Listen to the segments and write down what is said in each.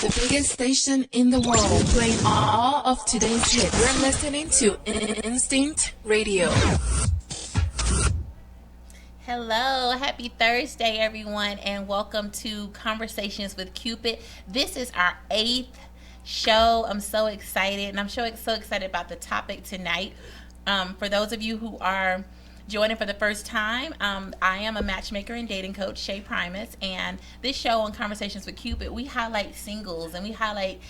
The biggest station in the world, playing all of today's hits. You're listening to Instinct Radio. Hello, happy Thursday, everyone, and welcome to Conversations with Cupid. This is our 8th show. I'm so excited, and I'm so excited about the topic tonight. For those of you who are joining for the first time, I am a matchmaker and dating coach, Shay Primus, and this show on Conversations with Cupid, we highlight singles, and we highlight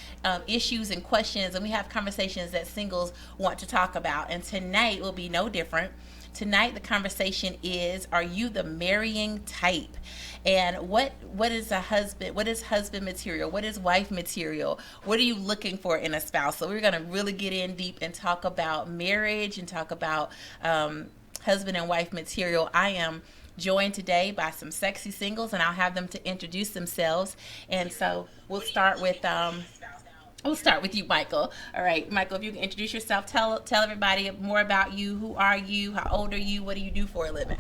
issues and questions, and we have conversations that singles want to talk about, and tonight will be no different. Tonight, the conversation is, are you the marrying type? And what is a husband? What is husband material? What is wife material? What are you looking for in a spouse? So we're going to really get in deep and talk about marriage and talk about husband and wife material. I am joined today by some sexy singles, and I'll have them to introduce themselves. And so we'll start with you, Michael. All right, Michael, if you can introduce yourself, tell everybody more about you. Who are you? How old are you? What do you do for a living?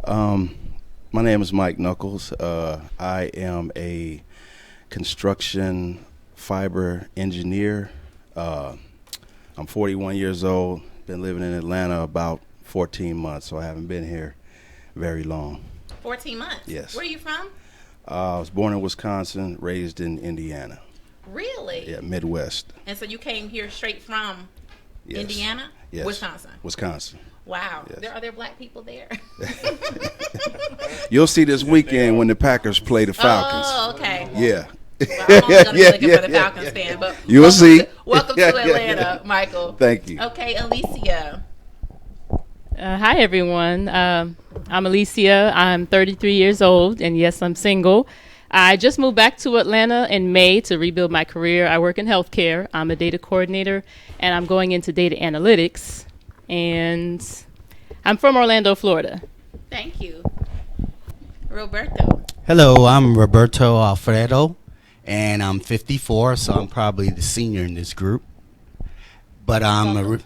My name is Mike Knuckles. I am a construction fiber engineer. I'm 41 years old. Been living in Atlanta about 14 months, so I haven't been here very long. 14 months? Yes. Where are you from? I was born in Wisconsin, raised in Indiana. Really? Yeah, Midwest. And so you came here straight from Yes. Indiana? Yes. Wisconsin. Wow. Yes. Are there black people there? You'll see this weekend when the Packers play the Falcons. Oh, okay. Yeah. Well, I'm only going to be looking for the Falcons fan, but You will see. Welcome to Atlanta, Michael. Thank you. Okay, Alicia. Hi, everyone. I'm Alicia. I'm 33 years old, and yes, I'm single. I just moved back to Atlanta in May to rebuild my career. I work in healthcare. I'm a data coordinator, and I'm going into data analytics. And I'm from Orlando, Florida. Thank you. Roberto. Hello, I'm Roberto Alfredo, and I'm 54, so I'm probably the senior in this group. But I'm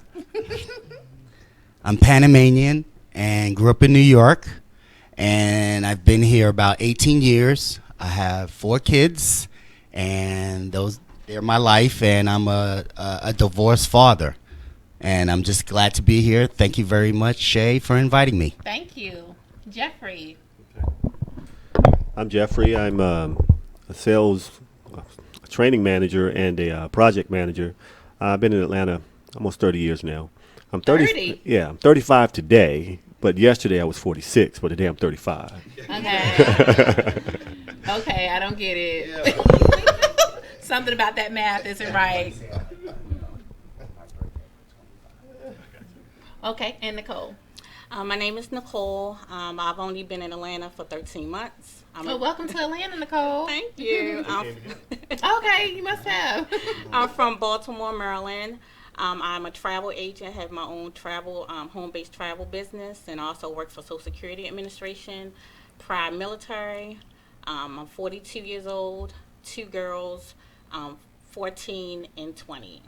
Panamanian and grew up in New York, and I've been here about 18 years. I have 4 kids, and they're my life, and I'm a divorced father. And I'm just glad to be here. Thank you very much, Shay, for inviting me. Thank you. Jeffrey. I'm Jeffrey. I'm a sales training manager and a project manager. I've been in Atlanta almost 30 years now. I'm 30. Yeah, I'm 35 today, but yesterday I was 46, but today I'm 35. Okay. Okay, I don't get it. Something about that math isn't right. Okay, and Nicole. My name is Nicole. I've only been in Atlanta for 13 months. Welcome to Atlanta, Nicole. Thank you. Okay, you must have. I'm from Baltimore, Maryland. I'm a travel agent, have my own travel, home-based travel business, and also work for Social Security Administration, Pride Military. I'm 42 years old, 2 girls, 14 and 20.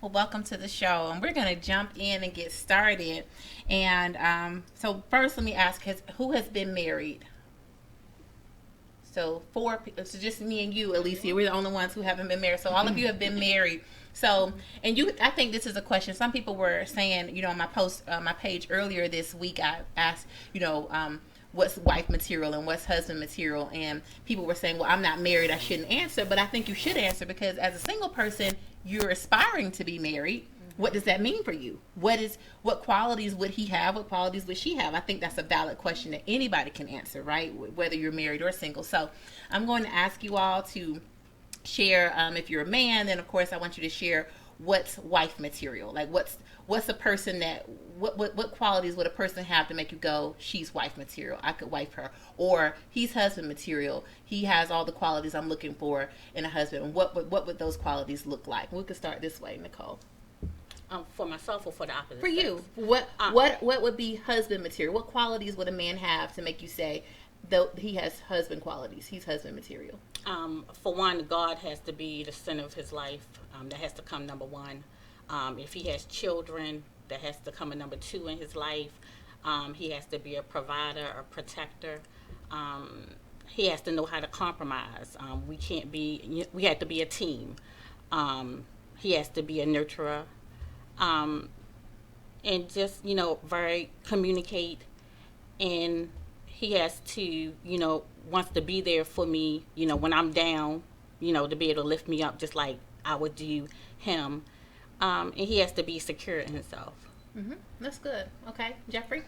Well, welcome to the show, and we're going to jump in and get started. And so first, let me ask, who has been married? So so just me and you, Alicia, we're the only ones who haven't been married. So all of you have been married. So, and I think this is a question. Some people were saying, on my post, my page earlier this week, I asked, what's wife material and what's husband material, and people were saying, well, I'm not married, I shouldn't answer. But I think you should answer, because as a single person, you're aspiring to be married. What does that mean for you? What qualities would he have? What qualities would she have? I think that's a valid question that anybody can answer, right? Whether you're married or single. So I'm going to ask you all to share, if you're a man, then of course I want you to share what's wife material. Like what's a person that, what qualities would a person have to make you go, she's wife material, I could wife her? Or he's husband material, he has all the qualities I'm looking for in a husband. What would those qualities look like? We could start this way, Nicole. For myself or for the opposite For you, sex? what would be husband material? What qualities would a man have to make you say, though he has husband qualities, he's husband material? For one, God has to be the center of his life. That has to come number one. If he has children, that has to come a number 2 in his life. He has to be a provider, a protector. he has to know how to compromise. We have to be a team. He has to be a nurturer. And just, very communicate. And he has to, wants to be there for me, when I'm down, to be able to lift me up just like I would do him. And he has to be secure in himself. Mm-hmm. That's good. Okay, Jeffrey?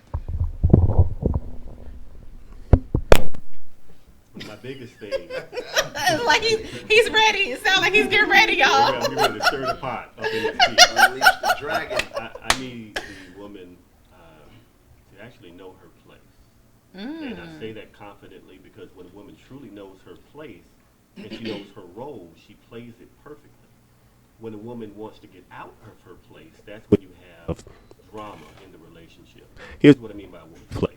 My biggest thing. Like he's ready. It sounds like he's getting ready, y'all. I'm ready to stir the pot up in his teeth. Unleash the dragon. I need the woman to actually know her place. And I say that confidently because when a woman truly knows her place and she knows her role, she plays it perfectly. When a woman wants to get out of her place, that's when you have drama in the relationship. Here's what I mean by a woman's place.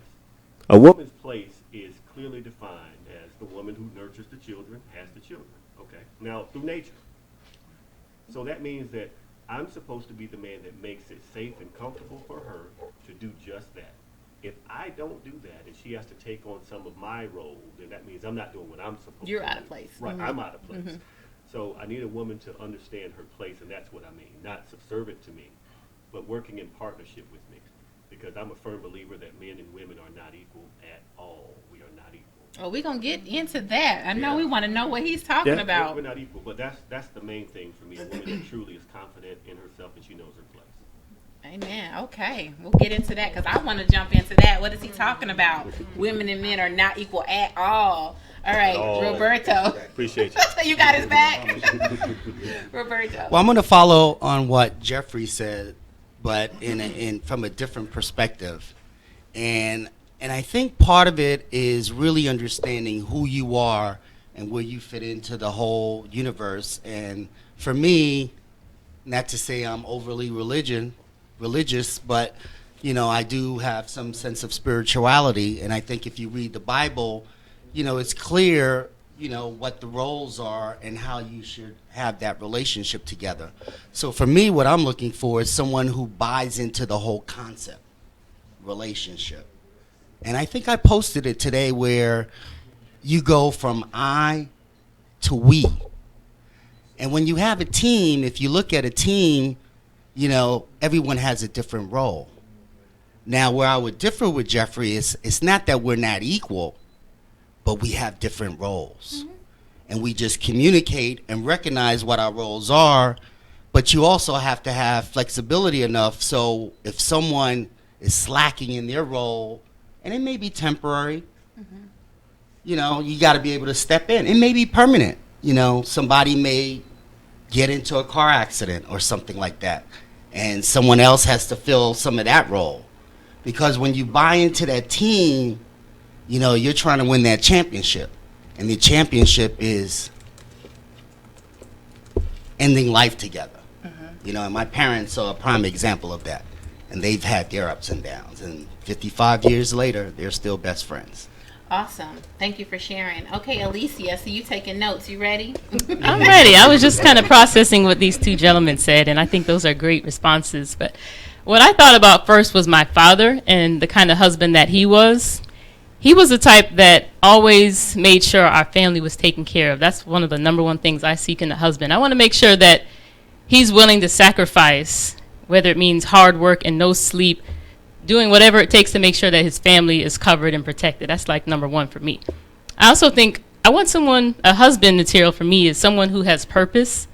A woman's place is clearly defined as the woman who nurtures the children, has the children, okay? Now, through nature. So that means that I'm supposed to be the man that makes it safe and comfortable for her to do just that. If I don't do that and she has to take on some of my role, then that means I'm not doing what I'm supposed to do. You're out of place. Right, Mm-hmm. I'm out of place. Mm-hmm. So I need a woman to understand her place, and that's what I mean. Not subservient to me, but working in partnership with me. Because I'm a firm believer that men and women are not equal at all. We are not equal. Oh, we're going to get into that. I know we want to know what he's talking about. We're not equal, but that's the main thing for me. A woman that truly is confident in herself and she knows her place. Amen. Okay. We'll get into that because I want to jump into that. What is he talking about? Women and men are not equal at all. All right, Roberto. Appreciate you. You got his back? Roberto. Well, I'm going to follow on what Jeffrey said, but in from a different perspective. And I think part of it is really understanding who you are and where you fit into the whole universe. And for me, not to say I'm overly religious, but I do have some sense of spirituality. And I think if you read the Bible, it's clear, what the roles are and how you should have that relationship together. So for me, what I'm looking for is someone who buys into the whole concept, relationship. And I think I posted it today where you go from I to we. And when you have a team, if you look at a team, everyone has a different role. Now, where I would differ with Jeffrey is it's not that we're not equal, but we have different roles. Mm-hmm. And we just communicate and recognize what our roles are, but you also have to have flexibility enough so if someone is slacking in their role, and it may be temporary, you got to be able to step in. It may be permanent. Somebody may get into a car accident or something like that, and someone else has to fill some of that role. Because when you buy into that team, you're trying to win that championship. And the championship is ending life together. Mm-hmm. And my parents are a prime example of that. And they've had their ups and downs. And 55 years later, they're still best friends. Awesome. Thank you for sharing. Okay, Alicia, so you taking notes. You ready? I'm ready. I was just kind of processing what these two gentlemen said, and I think those are great responses. But what I thought about first was my father and the kind of husband that he was. He was the type that always made sure our family was taken care of. That's one of the number one things I seek in a husband. I want to make sure that he's willing to sacrifice, whether it means hard work and no sleep, doing whatever it takes to make sure that his family is covered and protected. That's like number one for me. I also think I want a husband material for me is someone who has purpose.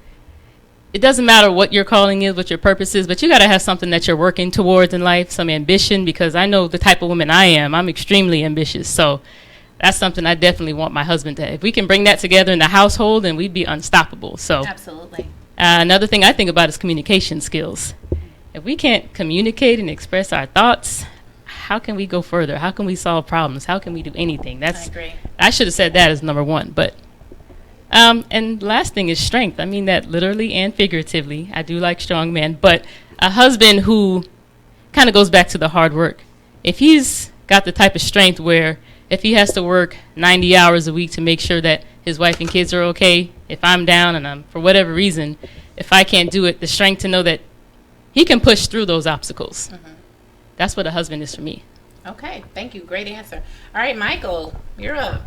It doesn't matter what your calling is, what your purpose is, but you got to have something that you're working towards in life, some ambition, because I know the type of woman I am. I'm extremely ambitious. So that's something I definitely want my husband to have. If we can bring that together in the household, then we'd be unstoppable. So absolutely. Another thing I think about is communication skills. If we can't communicate and express our thoughts, how can we go further? How can we solve problems? How can we do anything? I agree. I should have said that as number one, but and last thing is strength. I mean that literally and figuratively. I do like strong men, but a husband who kind of goes back to the hard work. If he's got the type of strength where if he has to work 90 hours a week to make sure that his wife and kids are okay, if I'm down and I'm, for whatever reason, if I can't do it, the strength to know that he can push through those obstacles. Mm-hmm. That's what a husband is for me. Okay, thank you. Great answer. All right, Michael, you're up.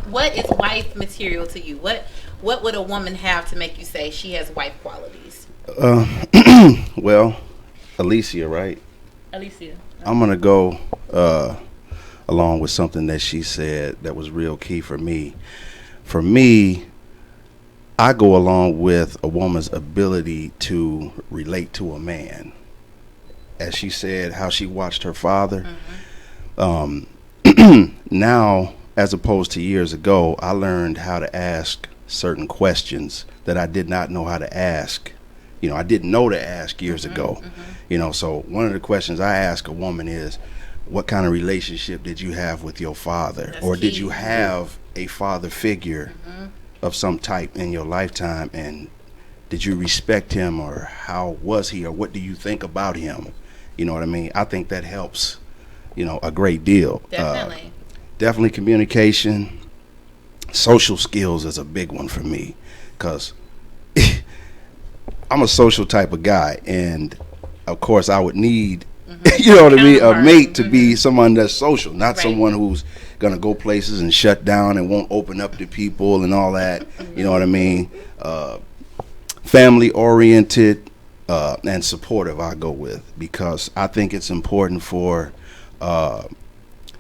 What is wife material to you? What would a woman have to make you say she has wife qualities? Well, Alicia, right? Alicia. I'm gonna go along with something that she said that was real key for me. For me, I go along with a woman's ability to relate to a man. As she said, how she watched her father. Now, as opposed to years ago, I learned how to ask certain questions that I did not know how to ask. I didn't know to ask years ago. So one of the questions I ask a woman is, what kind of relationship did you have with your father? That's or key. did you have a father figure of some type in your lifetime? And did you respect him, or how was he, or what do you think about him? You know what I mean? I think that helps, a great deal. Definitely. Definitely communication. Social skills is a big one for me, because I'm a social type of guy, and of course I would need, you know what I mean, a mate to be someone that's social, not someone who's gonna go places and shut down and won't open up to people and all that. You know what I mean? Family oriented and supportive, I go with, because I think it's important for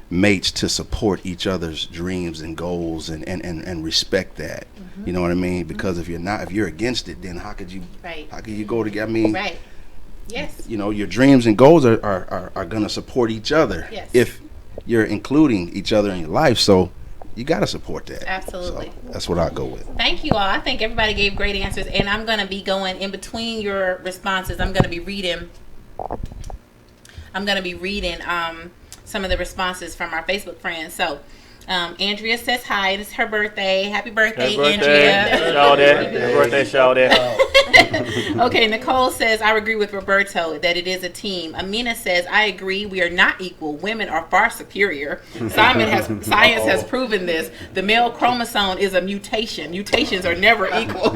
mates to support each other's dreams and goals and respect that. You know what I mean? Because if you're against it, then how could you go together? I mean, Yes. Your dreams and goals are going to support each other if you're including each other in your life. So you got to support that. Absolutely. So that's what I go with. Thank you all. I think everybody gave great answers, and I'm going to be going in between your responses. I'm going to be reading some of the responses from our Facebook friends. So Andrea says hi, and it's her birthday. Happy birthday, Andrea. Happy birthday, shout out. Okay, Nicole says, I agree with Roberto that it is a team. Amina says, I agree, we are not equal. Women are far superior. Science has proven this. The male chromosome is a mutation. Mutations are never equal.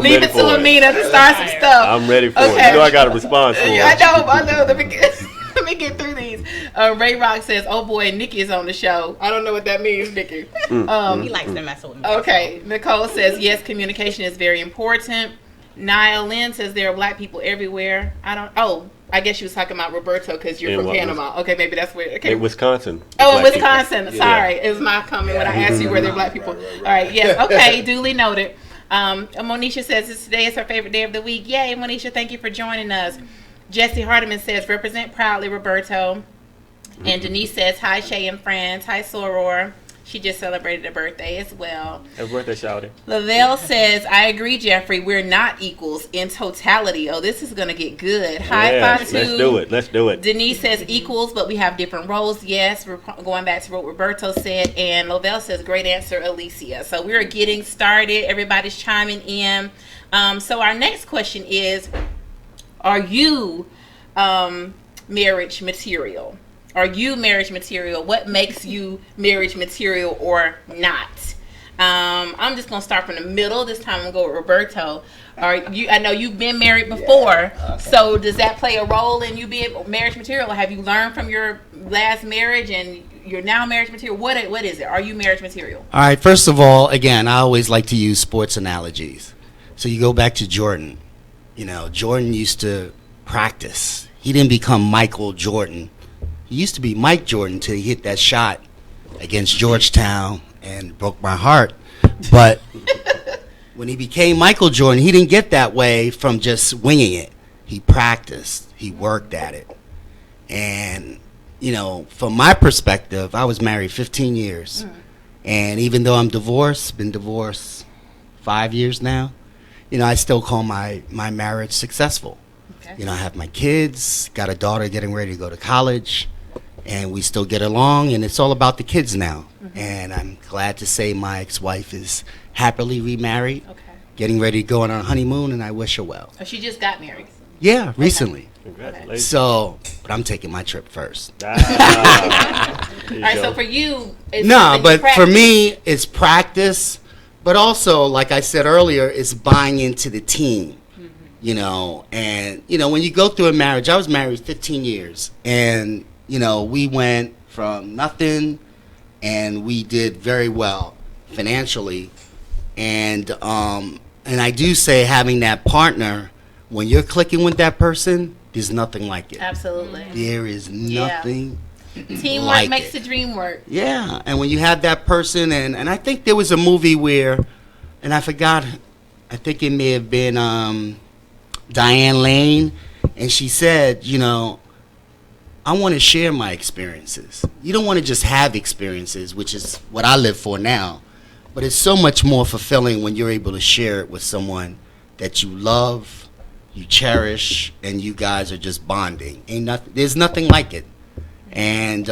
Leave it to Amina to start some stuff. I'm ready for it. You know I got a response for it. I know. Let me get through these. Ray Rock says, oh boy, Nikki is on the show. I don't know what that means, Nikki. He likes to mess with me. Okay. Nicole says, yes, communication is very important. Niall Lynn says there are black people everywhere. I guess she was talking about Roberto because you're from Panama. Okay, maybe that's where. Okay. In Wisconsin. Oh, in Wisconsin. People. Sorry. It was my comment when I asked you where there are black people. All right. Yes. Okay. Duly noted. Monisha says today is her favorite day of the week. Yay, Monisha. Thank you for joining us. Jesse Hardiman says, represent proudly, Roberto. And Denise says, hi, Shay and friends. Hi, Soror. She just celebrated a birthday as well. Happy birthday, shouty. Lavelle says, I agree, Jeffrey. We're not equals in totality. Oh, this is going to get good. Hi, Fatu. Let's do it. Denise says equals, but we have different roles. Yes, we're going back to what Roberto said. And Lavelle says, great answer, Alicia. So we're getting started. Everybody's chiming in. So our next question is, are you marriage material? Are you marriage material? What makes you marriage material or not? I'm just gonna start from the middle. This time I'm gonna go with Roberto. I know you've been married before, so does that play a role in you being marriage material? Or have you learned from your last marriage and you're now marriage material? What is it? Are you marriage material? All right. First of all, again, I always like to use sports analogies. So you go back to Jordan. Jordan used to practice. He didn't become Michael Jordan. He used to be Mike Jordan till he hit that shot against Georgetown and broke my heart. But when he became Michael Jordan, he didn't get that way from just winging it. He practiced. He worked at it. And, from my perspective, I was married 15 years. And even though I'm divorced, been divorced 5 years now, I still call my marriage successful. Okay. I have my kids, got a daughter getting ready to go to college, and we still get along, and it's all about the kids now. And I'm glad to say my ex-wife is happily remarried, getting ready to go on a honeymoon, and I wish her well. Oh, she just got married? Yeah, recently. Congratulations. So, but I'm taking my trip first. All right, so for you, for me, it's practice. But also, like I said earlier, it's buying into the team, and, when you go through a marriage, I was married 15 years, and, we went from nothing, and we did very well financially. And I do say having that partner, when you're clicking with that person, there's nothing like it. Absolutely. There is nothing Teamwork like makes it. the dream work. Yeah, and when you have that person, and I think there was a movie where, and I forgot, I think it may have been Diane Lane, and she said, you know, I want to share my experiences. You don't want to just have experiences, which is what I live for now, but it's so much more fulfilling when you're able to share it with someone that you love, you cherish, and you guys are just bonding. There's nothing like it. And,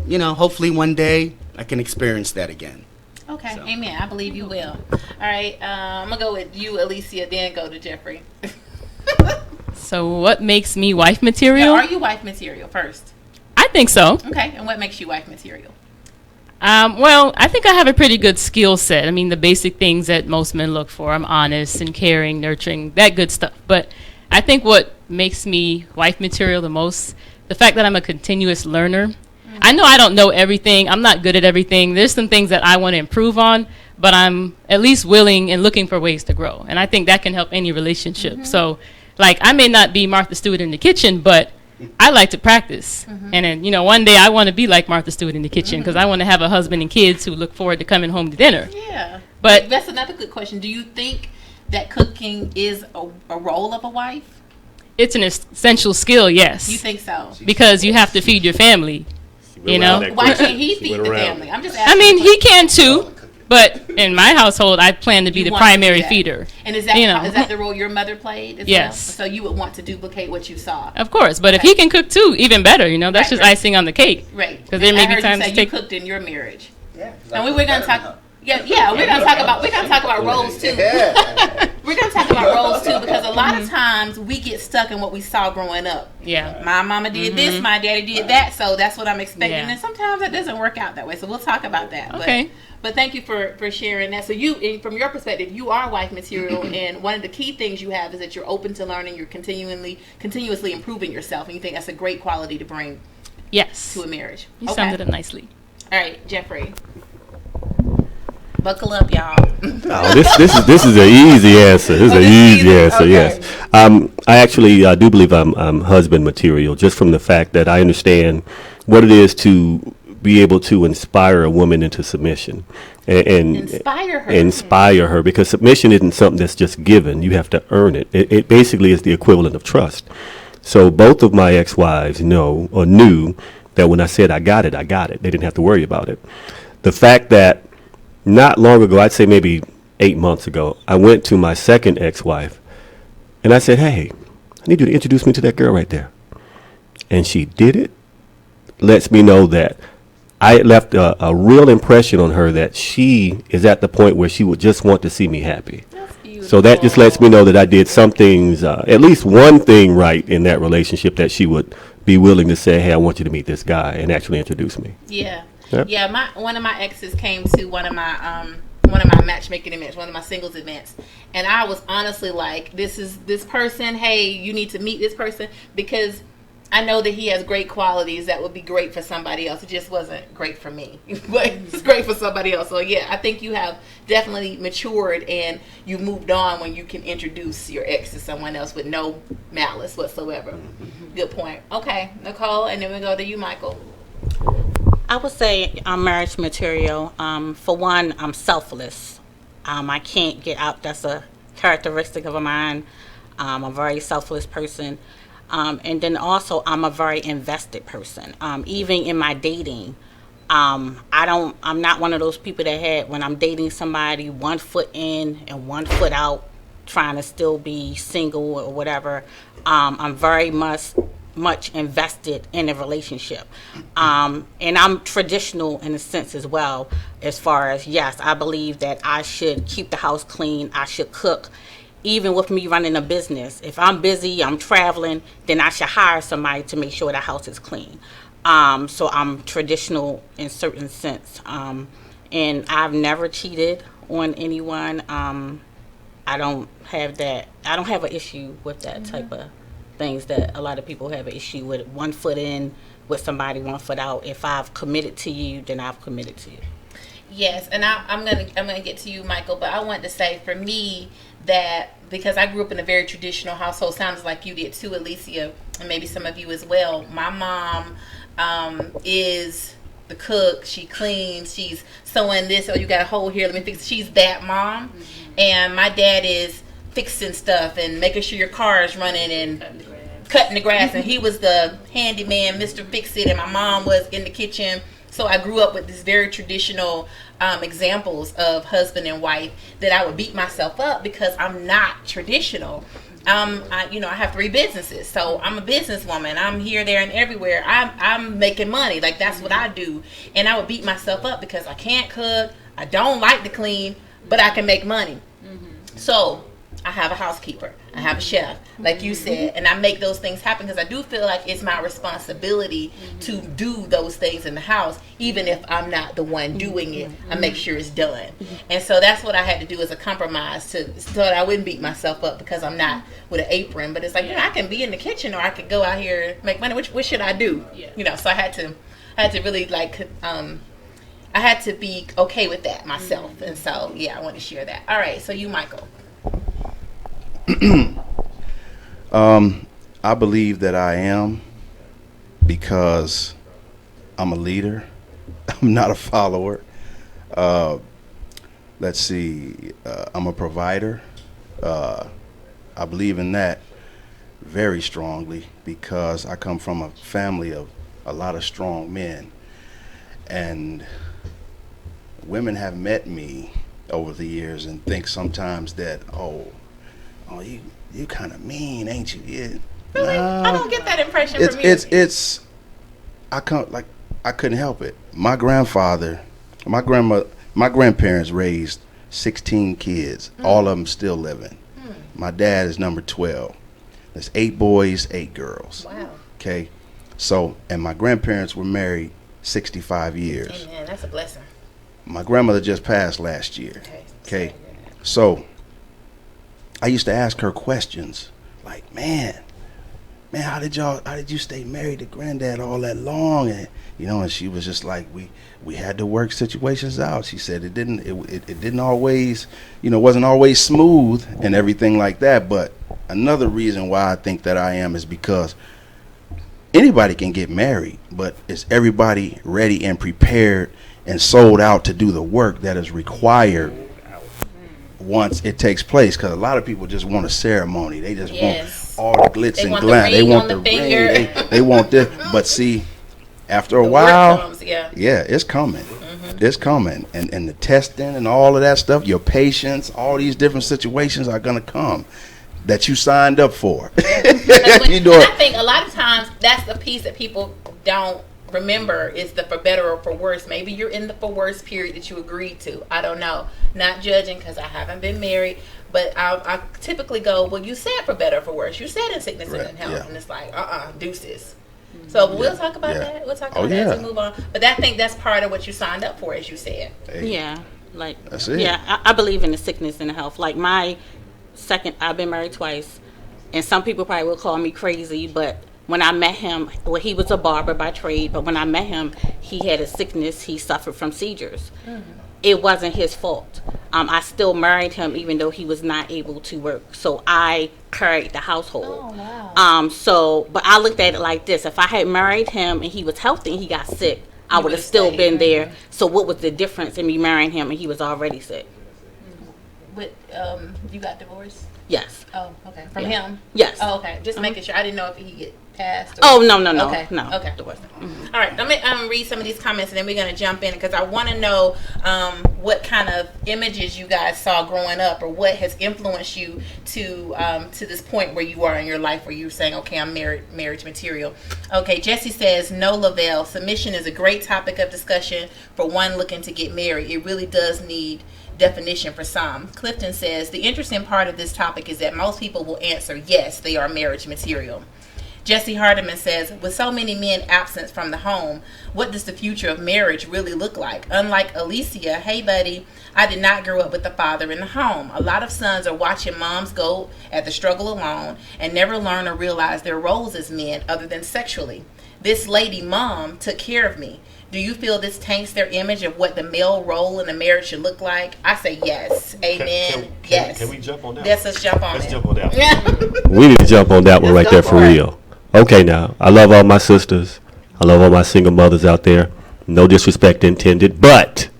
you know, hopefully one day I can experience that again. Okay, So. amen. I believe you will. All right, I'm going to go with you, Alicia, then go to Jeffrey. So what makes me wife Yeah, material? are you wife material first? I think so. Okay, and what makes you wife material? Well, I think I have a pretty good skill set. I mean, the basic things that most men look for. I'm honest and caring, nurturing, that good stuff. But I think what makes me wife material the most, the fact that I'm a continuous learner. I know I don't know everything. I'm not good at everything. There's some things that I want to improve on, but I'm at least willing and looking for ways to grow. And I think that can help any relationship. So, like, I may not be Martha Stewart in the kitchen, but I like to practice. And then, you know, one day I want to be like Martha Stewart in the kitchen because I want to have a husband and kids who look forward to coming home to dinner. Yeah. But That's another good question. Do you think that cooking is a role of a wife? it's an essential skill, yes. You think so? Because you have to feed your family. You know? Why can't he feed the family? I'm just asking. I mean, he can too, but in my household, I plan to be the want to do primary that. feeder. And is that you know. is that the role your mother played? As Yes. Well? So you would want to duplicate what you saw. Of course, but if he can cook too, even better. You know, that's Right, just right. icing on the cake. Right. Because there may I be heard times you to say take. you cooked in your marriage. Yeah, And we're gonna talk. Yeah, we're gonna talk about roles too. We're gonna talk about roles too because a lot of times we get stuck in what we saw growing up. Yeah. My mama did this, my daddy did that, so that's what I'm expecting. Yeah. And sometimes that doesn't work out that way. So we'll talk about that. Okay. But thank you for sharing that. So you, from your perspective, you are wife material, and one of the key things you have is that you're open to learning. You're continuously improving yourself, and you think that's a great quality to bring Yes. to a marriage. You summed it up nicely. All right, Jeffrey. Buckle up, y'all. Oh, this is an easy answer. This is an easy answer. Okay. Yes, I actually do believe I'm husband material, just from the fact that I understand what it is to be able to inspire a woman into submission, and Inspire her. because submission isn't something that's just given. You have to earn it. It basically is the equivalent of trust. So both of my ex-wives know or knew that when I said I got it. They didn't have to worry about it. The fact that not long ago, I'd say maybe 8 months ago, I went to my second ex-wife and I said, hey, I need you to introduce me to that girl right there. And she did it. Lets me know that I left a real impression on her that she is at the point where she would just want to see me happy. So that just lets me know that I did some things, at least one thing right in that relationship, that she would be willing to say, hey, I want you to meet this guy, and actually introduce me. Yeah. Yep. Yeah, one of my exes came to one of my matchmaking events, one of my singles events, and I was honestly like, this person, hey, you need to meet this person, because I know that he has great qualities that would be great for somebody else. It just wasn't great for me, but it's great for somebody else. So yeah, I think you have definitely matured and you moved on when you can introduce your ex to someone else with no malice whatsoever. Good point. Okay, Nicole, and then we go to you, Michael. I would say I'm marriage material. For one, I'm selfless. I can't get out. That's a characteristic of mine. I'm a very selfless person. And then also, I'm a very invested person. Even in my dating, I'm not one of those people that had, when I'm dating somebody, 1 foot in and 1 foot out, trying to still be single or whatever. I'm very much invested in a relationship. And I'm traditional in a sense as well, as far as, yes, I believe that I should keep the house clean, I should cook. Even with me running a business, if I'm busy, I'm traveling, then I should hire somebody to make sure the house is clean. So I'm traditional in certain sense. And I've never cheated on anyone. I don't have an issue with that type of things that a lot of people have an issue with. 1 foot in, with somebody 1 foot out. If I've committed to you, then I've committed to you. Yes, and I'm gonna get to you, Michael. But I want to say, for me, that because I grew up in a very traditional household, sounds like you did too, Alicia, and maybe some of you as well. My mom is the cook. She cleans. She's sewing this. Oh, you got a hole here. Let me fix it. She's that mom. And my dad is fixing stuff and making sure your car is running and cutting the grass. And he was the handyman, Mr. Fix It. And my mom was in the kitchen. So I grew up with these very traditional examples of husband and wife that I would beat myself up because I'm not traditional. I have 3 businesses, so I'm a businesswoman. I'm here, there, and everywhere. I'm making money. Like, that's what I do. And I would beat myself up because I can't cook. I don't like to clean, but I can make money. So I have a housekeeper. I have a chef, like you said, and I make those things happen because I do feel like it's my responsibility to do those things in the house, even if I'm not the one doing it. I make sure it's done. And so that's what I had to do as a compromise so that I wouldn't beat myself up because I'm not with an apron. But it's like, I can be in the kitchen or I could go out here and make money. What should I do? So I had to really I had to be okay with that myself. And so, I want to share that. All right. So you, Michael. I believe that I am because I'm a leader. I'm not a follower. Let's see. I'm a provider. I believe in that very strongly because I come from a family of a lot of strong men. And women have met me over the years and think sometimes that, oh, you kind of mean, ain't you? Yeah. Really? I don't get that impression from you. I couldn't help it. My grandfather, my grandparents raised 16 kids. All of them still living. My dad is number 12. There's 8 boys, 8 girls. Wow. Okay. So, and my grandparents were married 65 years. Amen. That's a blessing. My grandmother just passed last year. Okay. So I used to ask her questions like, man, how did you stay married to granddad all that long? And and she was just like, we had to work situations out. She said it didn't always, wasn't always smooth and everything like that. But another reason why I think that I am is because anybody can get married, but is everybody ready and prepared and sold out to do the work that is required once it takes place? Because a lot of people just want a ceremony. They just want all the glitz and glam. They want the ring. They want this. But see, after a while, it's coming. It's coming. And the testing and all of that stuff, your patience, all these different situations are going to come that you signed up for. I think a lot of times that's the piece that people don't remember is the for better or for worse. Maybe you're in the for worse period that you agreed to. I don't know. Not judging because I haven't been married, but I typically go, well, you said for better or for worse. You said in sickness and in health, and it's like, deuces. So we'll talk about that. We'll talk about that as we move on. But I think that's part of what you signed up for, as you said. Yeah, like that's it. Yeah, I believe in the sickness and the health. Like I've been married twice, and some people probably will call me crazy, but when I met him, he was a barber by trade, but when I met him, he had a sickness. He suffered from seizures. It wasn't his fault. I still married him even though he was not able to work. So I carried the household. Oh, wow. But I looked at it like this. If I had married him and he was healthy and he got sick, I would have still been there. So what was the difference in me marrying him and he was already sick? But you got divorced? Yes. Oh, okay. From him? Yes. Oh, okay. Just making sure. I didn't know if he get passed. No. Okay. No. Okay. All right. Let me read some of these comments, and then we're going to jump in because I want to know what kind of images you guys saw growing up, or what has influenced you to this point where you are in your life, where you're saying, okay, I'm marriage material. Okay. Jesse says, no, Lavelle. Submission is a great topic of discussion for one looking to get married. It really does need definition for some. Clifton says, the interesting part of this topic is that most people will answer yes, they are marriage material. Jesse Hardiman says, with so many men absent from the home, what does the future of marriage really look like? Unlike Alicia, hey buddy, I did not grow up with a father in the home. A lot of sons are watching moms go at the struggle alone and never learn or realize their roles as men other than sexually. this lady mom took care of me. Do you feel this taints their image of what the male role in a marriage should look like? I say yes. Amen. Yes. Can we jump on that? Yes, let's jump on it. Let's jump on that one. We need to jump on that one right there for real. Okay, now, I love all my sisters. I love all my single mothers out there. No disrespect intended, but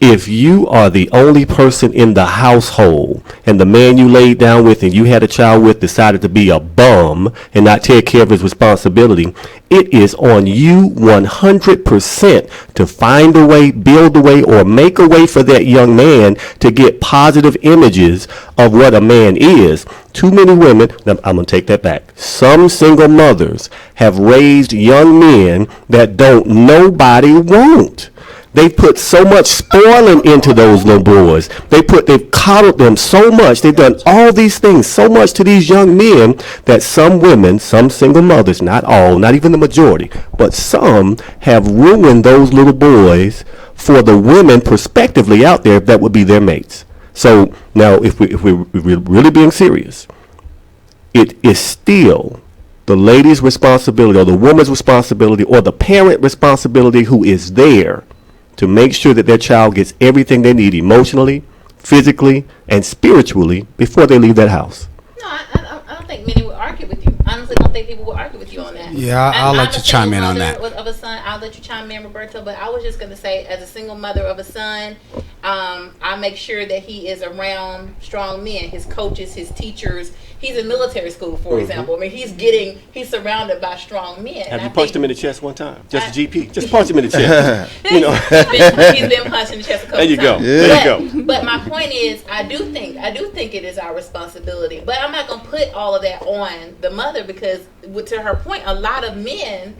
if you are the only person in the household and the man you laid down with and you had a child with decided to be a bum and not take care of his responsibility, it is on you 100% to find a way, build a way, or make a way for that young man to get positive images of what a man is. Too many women, I'm going to take that back. Some single mothers have raised young men that don't nobody want. They put so much spoiling into those little boys. They've coddled them so much. They've done all these things so much to these young men that some women, some single mothers, not all, not even the majority, but some have ruined those little boys for the women prospectively out there that would be their mates. So now if we're really being serious, it is still the lady's responsibility or the woman's responsibility or the parent responsibility who is there to make sure that their child gets everything they need emotionally, physically, and spiritually before they leave that house. No, I don't think many would argue with you. Honestly, I don't think people will argue with you on that. Yeah, I'll let you chime in on that. Of a son, I'll let you chime in, Roberto. But I was just going to say, as a single mother of a son, I make sure that he is around strong men, his coaches, his teachers. He's in military school, for example. I mean, he's surrounded by strong men. Have you punched him in the chest one time? Just a GP? Just punch him in the chest. You know. He's been punched in the chest a couple times. There you go. But my point is, I do think it is our responsibility. But I'm not going to put all of that on the mother because, to her point, a lot of men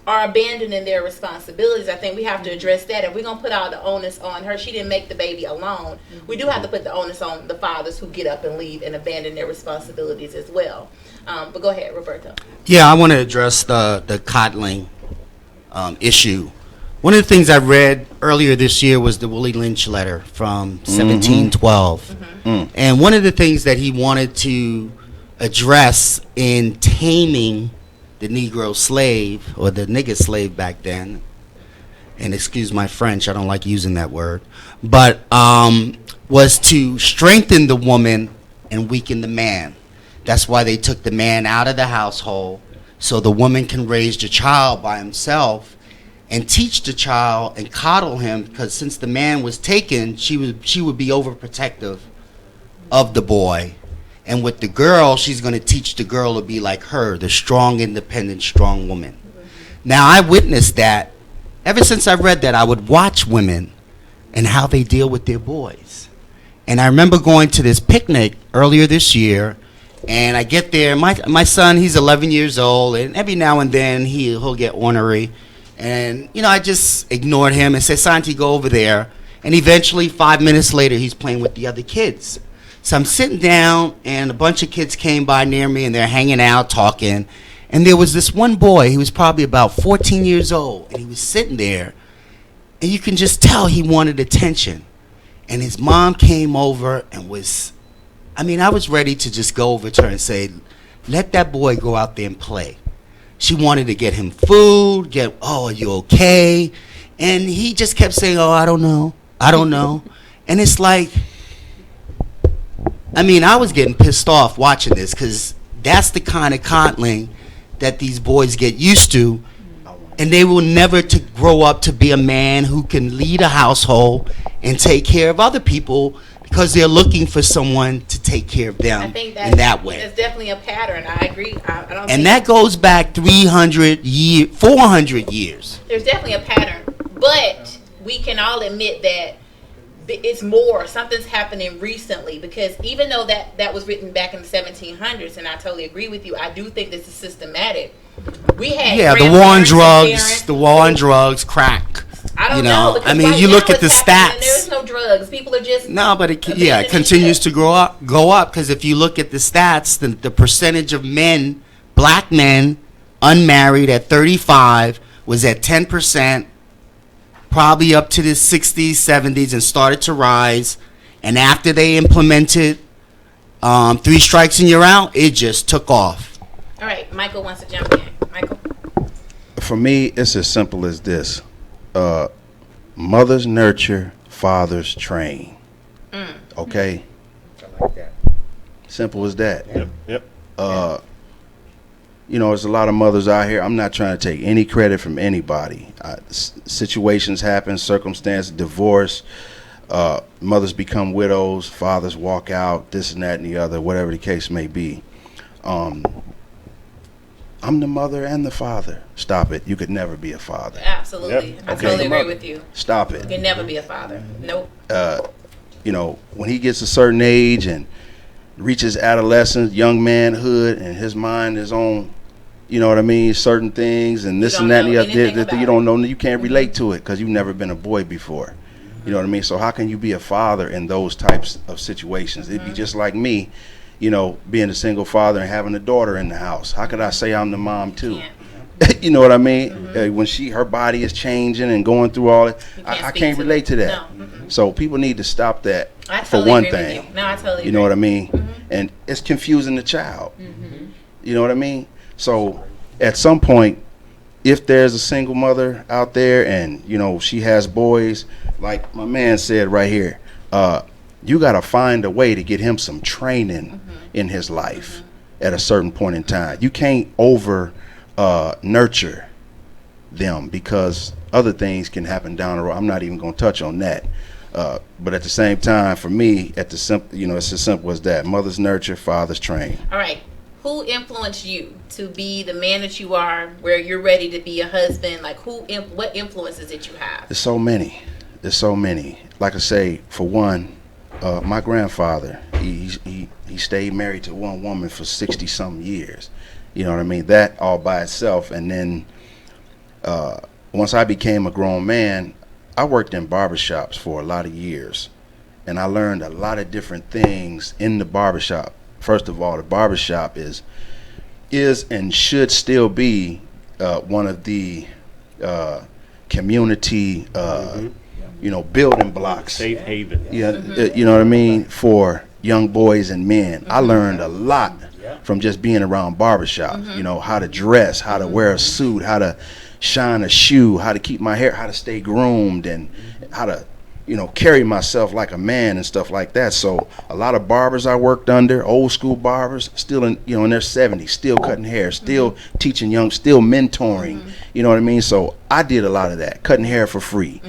are abandoning their responsibilities. I think we have to address that. If we're going to put all the onus on her, she didn't make the baby alone. We do have to put the onus on the fathers who get up and leave and abandon their responsibilities as well. But go ahead, Roberto. Yeah, I want to address the coddling issue. One of the things I read earlier this year was the Willie Lynch letter from 1712. And one of the things that he wanted to address in taming the Negro slave, or the nigger slave back then, and excuse my French, I don't like using that word, but was to strengthen the woman and weaken the man. That's why they took the man out of the household, so the woman can raise the child by himself and teach the child and coddle him, because since the man was taken, she would be overprotective of the boy. And with the girl, she's going to teach the girl to be like her, the strong, independent, strong woman. Now, I witnessed that. Ever since I read that, I would watch women and how they deal with their boys. And I remember going to this picnic earlier this year, and I get there. My son, he's 11 years old, and every now and then he'll get ornery. And, I just ignored him and said, Santi, go over there. And eventually, 5 minutes later, he's playing with the other kids. So I'm sitting down, and a bunch of kids came by near me, and they're hanging out, talking. And there was this one boy, he was probably about 14 years old, and he was sitting there, and you can just tell he wanted attention. And his mom came over and I was ready to just go over to her and say, let that boy go out there and play. She wanted to get him food, are you okay? And he just kept saying, I don't know. And it's like, I was getting pissed off watching this, because that's the kind of coddling that these boys get used to, and they will never grow up to be a man who can lead a household and take care of other people, because they're looking for someone to take care of them in that way. That's definitely a pattern. I agree. And that goes back 400 years. There's definitely a pattern, but we can all admit that it's more. Something's happening recently, because even though that was written back in the 1700s, and I totally agree with you, I do think this is systematic. We had the war on drugs, crack. I don't know. You look at the stats. There's no drugs. People are just but it continues to go up. Because if you look at the stats, the percentage of men, black men, unmarried at 35 was at 10%. Probably up to the 60s, 70s, and started to rise. And after they implemented 3 strikes and you're out, it just took off. All right, Michael wants to jump in. Michael? For me, it's as simple as this. Mothers nurture, fathers train. Okay? I like that. Simple as that. Yep. There's a lot of mothers out here. I'm not trying to take any credit from anybody. Situations happen, circumstances, divorce, mothers become widows, fathers walk out, this and that and the other, whatever the case may be. I'm the mother and the father. Stop it. You could never be a father. Absolutely. Yep. I Okay. totally agree with you. Stop You it. can never be a father. Nope. When he gets a certain age and reaches adolescence, young manhood, and his mind is on, certain things and this You and don't that and know the other, anything you about don't know, you can't relate to it because you've never been a boy before. You know what I mean? So how can you be a father in those types of situations? It'd be just like me, being a single father and having a daughter in the house. How could I say I'm the mom too? Can't. You know what I mean? When her body is changing and going through all that, You I speak can't to relate to that. No. So people need to stop that I for totally one agree with thing. you. No, I totally You know what I agree. mean? And it's confusing the child. You know what I mean? So at some point, if there's a single mother out there and, she has boys, like my man said right here, you got to find a way to get him some training in his life at a certain point in time. You can't over nurture them because other things can happen down the road. I'm not even going to touch on that. But at the same time, for me, it's as simple as that. Mothers nurture, fathers train. All right. Who influenced you to be the man that you are, where you're ready to be a husband? Like, what influences did you have? There's so many. Like I say, for one, my grandfather, he stayed married to one woman for 60-something years. You know what I mean? That all by itself. And then once I became a grown man, I worked in barbershops for a lot of years. And I learned a lot of different things in the barbershop. First of all, the barbershop is and should still be one of the community, building blocks. Safe haven. Yeah, you know what I mean, for young boys and men. I learned a lot from just being around barbershops. How to dress, how to wear a suit, how to shine a shoe, how to keep my hair, how to stay groomed, and how to carry myself like a man and stuff like that. So a lot of barbers I worked under, old school barbers, still in their 70s, still cutting hair, still teaching still mentoring. You know what I mean? So I did a lot of that, cutting hair for free,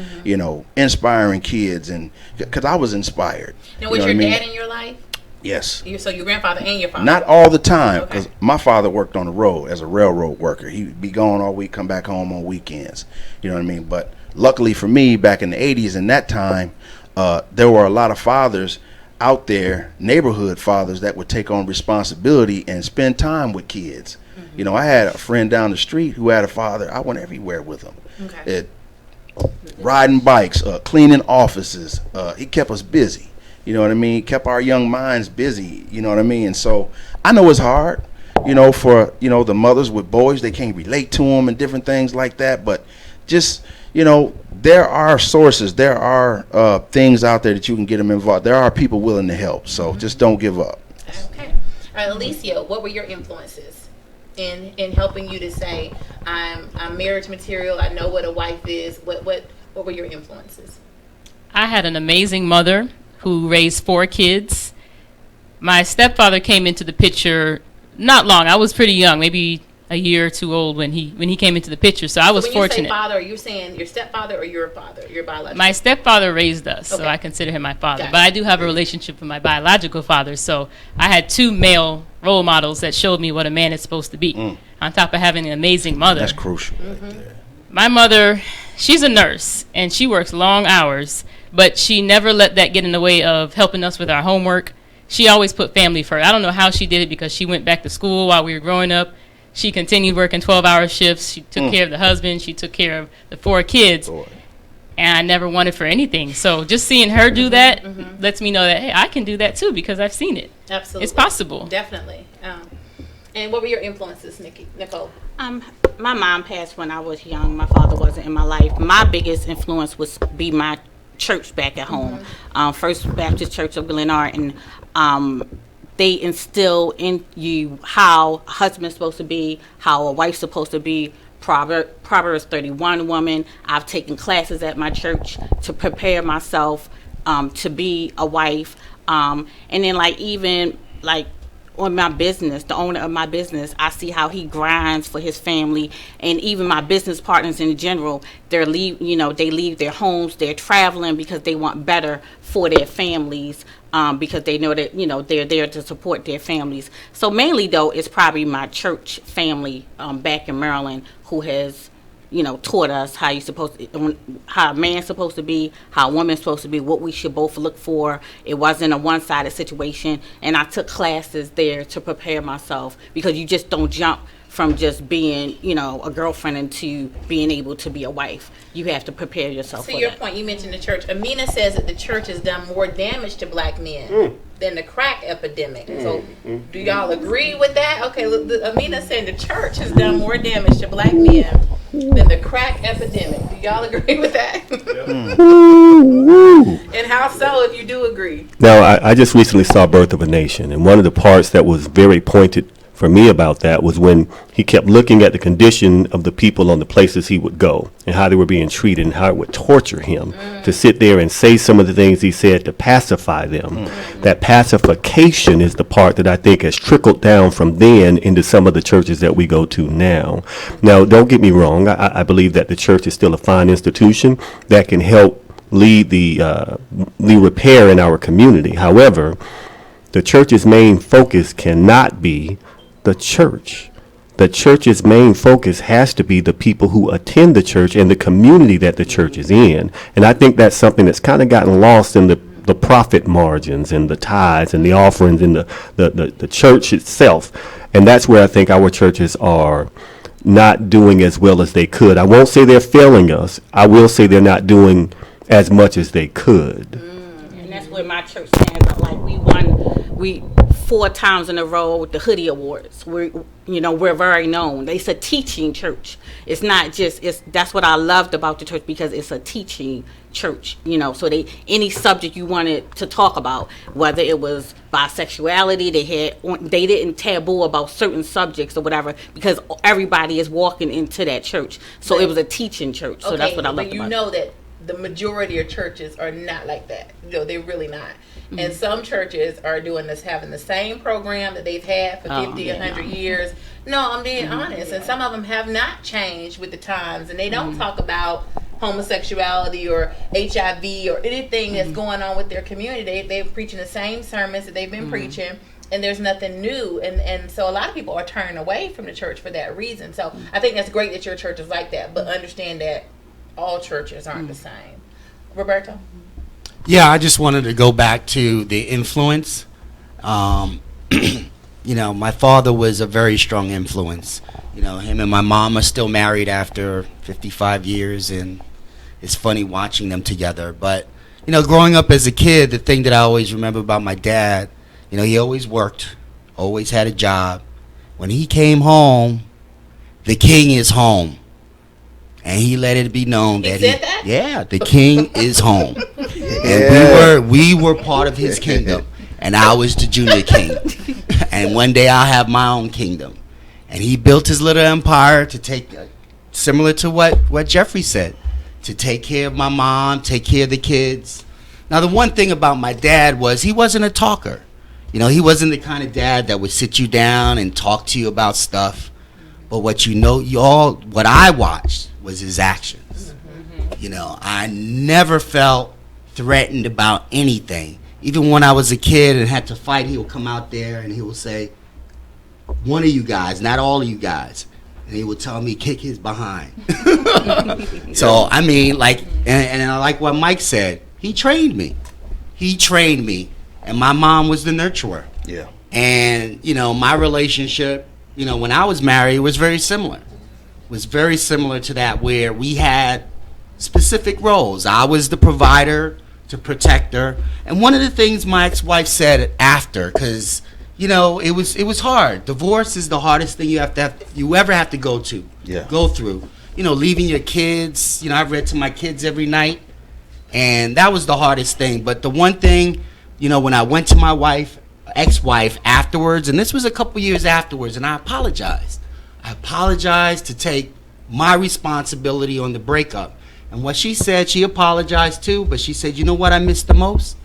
inspiring kids, and because I was inspired. Now, was your dad in your life? Yes. So your grandfather and your father? Not all the time, Okay. because my father worked on the road as a railroad worker. He'd be gone all week, come back home on weekends. You know what I mean? But luckily for me, back in the 80s and that time, there were a lot of fathers out there, neighborhood fathers, that would take on responsibility and spend time with kids. I had a friend down the street who had a father. I went everywhere with him. Okay. Riding bikes, cleaning offices. He kept us busy. You know what I mean? Kept our young minds busy. You know what I mean? And so I know it's hard, for, the mothers with boys. They can't relate to them and different things like that. But just, there are sources. There are things out there that you can get them involved. There are people willing to help. So just don't give up. Okay. All right, Alicia, what were your influences in helping you to say, I'm marriage material, I know what a wife is? What were your influences? I had an amazing mother who raised 4 kids. My stepfather came into the picture not long. I was pretty young, maybe a year or 2 old when he came into the picture. So I was when fortunate. You say father, are you saying your stepfather or your father, your biological? My stepfather raised us, so Okay. I consider him my father. Got But it. I do have a relationship with my biological father. So I had 2 male role models that showed me what a man is supposed to be. On top of having an amazing mother. That's crucial right there. My mother, she's a nurse, and she works long hours, but she never let that get in the way of helping us with our homework. She always put family first. I don't know how she did it, because she went back to school while we were growing up. She continued working 12-hour shifts. She took care of the husband. She took care of the 4 kids. Boy. And I never wanted for anything. So just seeing her do that lets me know that, hey, I can do that too, because I've seen it. Absolutely. It's possible. Definitely. And what were your influences, Nicole? My mom passed when I was young. My father wasn't in my life. My biggest influence was be my church back at home. First Baptist Church of Glenart, and they instill in you how a husband's supposed to be, how a wife's supposed to be, Proverbs 31 woman. I've taken classes at my church to prepare myself to be a wife. And then even on my business, the owner of my business, I see how he grinds for his family, and even my business partners in general. They leave their homes, they're traveling because they want better for their families, because they know that they're there to support their families. So mainly though, it's probably my church family back in Maryland who has taught us how how a man's supposed to be, how a woman's supposed to be, what we should both look for. It wasn't a one-sided situation, and I took classes there to prepare myself, because you just don't jump from just being, a girlfriend into being able to be a wife. You have to prepare yourself for that. To your point, you mentioned the church. Amina says that the church has done more damage to black men than the crack epidemic. So do y'all agree with that? Okay, look, Amina saying the church has done more damage to black men than the crack epidemic. Do y'all agree with that? And how so, if you do agree? Now, I just recently saw Birth of a Nation, and one of the parts that was very pointed for me about that was when he kept looking at the condition of the people on the places he would go and how they were being treated and how it would torture him to sit there and say some of the things he said to pacify them. That pacification is the part that I think has trickled down from then into some of the churches that we go to now. Now, don't get me wrong. I believe that the church is still a fine institution that can help lead the repair in our community. However, the church's main focus cannot be the church. The church's main focus has to be the people who attend the church and the community that the church is in. And I think that's something that's kind of gotten lost in the profit margins and the tithes and the offerings in the church itself. And that's where I think our churches are not doing as well as they could. I won't say they're failing us. I will say they're not doing as much as they could. And that's where my church stands out. We 4 times in a row with the Hoodie Awards. We're very known. It's a teaching church. It's not just, that's what I loved about the church, because it's a teaching church, so any subject you wanted to talk about, whether it was bisexuality, they didn't taboo about certain subjects or whatever, because everybody is walking into that church. So it was a teaching church. So that's what I loved about it. But you know that the majority of churches are not like that. They're really not. And some churches are having the same program that they've had for 50, 100 years. No, I'm being honest. And some of them have not changed with the times. And they don't talk about homosexuality or HIV or anything that's going on with their community. They're preaching the same sermons that they've been preaching. And there's nothing new. And so a lot of people are turning away from the church for that reason. So I think that's great that your church is like that. But understand that all churches aren't the same. Roberto? Yeah, I just wanted to go back to the influence. My father was a very strong influence. Him and my mom are still married after 55 years, and it's funny watching them together. But, growing up as a kid, the thing that I always remember about my dad, he always worked, always had a job. When he came home, the king is home. And he let it be known that the king is home. And we were part of his kingdom. And I was the junior king. And one day I'll have my own kingdom. And he built his little empire to take, similar to what Jeffrey said, to take care of my mom, take care of the kids. Now, the one thing about my dad was he wasn't a talker. He wasn't the kind of dad that would sit you down and talk to you about stuff. But what I watched was his actions. I never felt threatened about anything. Even when I was a kid and had to fight, he would come out there and he would say, one of you guys, not all of you guys. And he would tell me, kick his behind. So, and I like what Mike said. He trained me. And my mom was the nurturer. Yeah. And, my relationship, when I was married, was very similar. Was very similar to that, where we had specific roles. I was the provider to protect her. And one of the things my ex-wife said after, because it was hard. Divorce is the hardest thing you ever have to go through. Leaving your kids. I read to my kids every night, and that was the hardest thing. But the one thing, when I went to my ex-wife afterwards, and this was a couple years afterwards, and I apologized to take my responsibility on the breakup. And what she said, she apologized too, but she said, you know what I missed the most?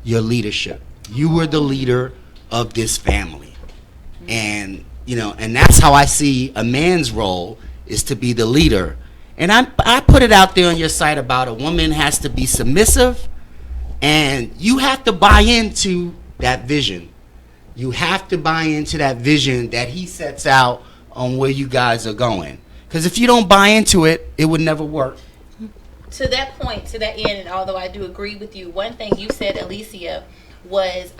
Your leadership. You were the leader of this family. And, you know, and that's how I see a man's role, is to be the leader. And I put it out there on your site about a woman has to be submissive, and you have to buy into that vision. You have to buy into that vision that he sets out on where you guys are going. Because if you don't buy into it, it would never work. To that point, to that end, and although I do agree with you, one thing you said, Alicia, was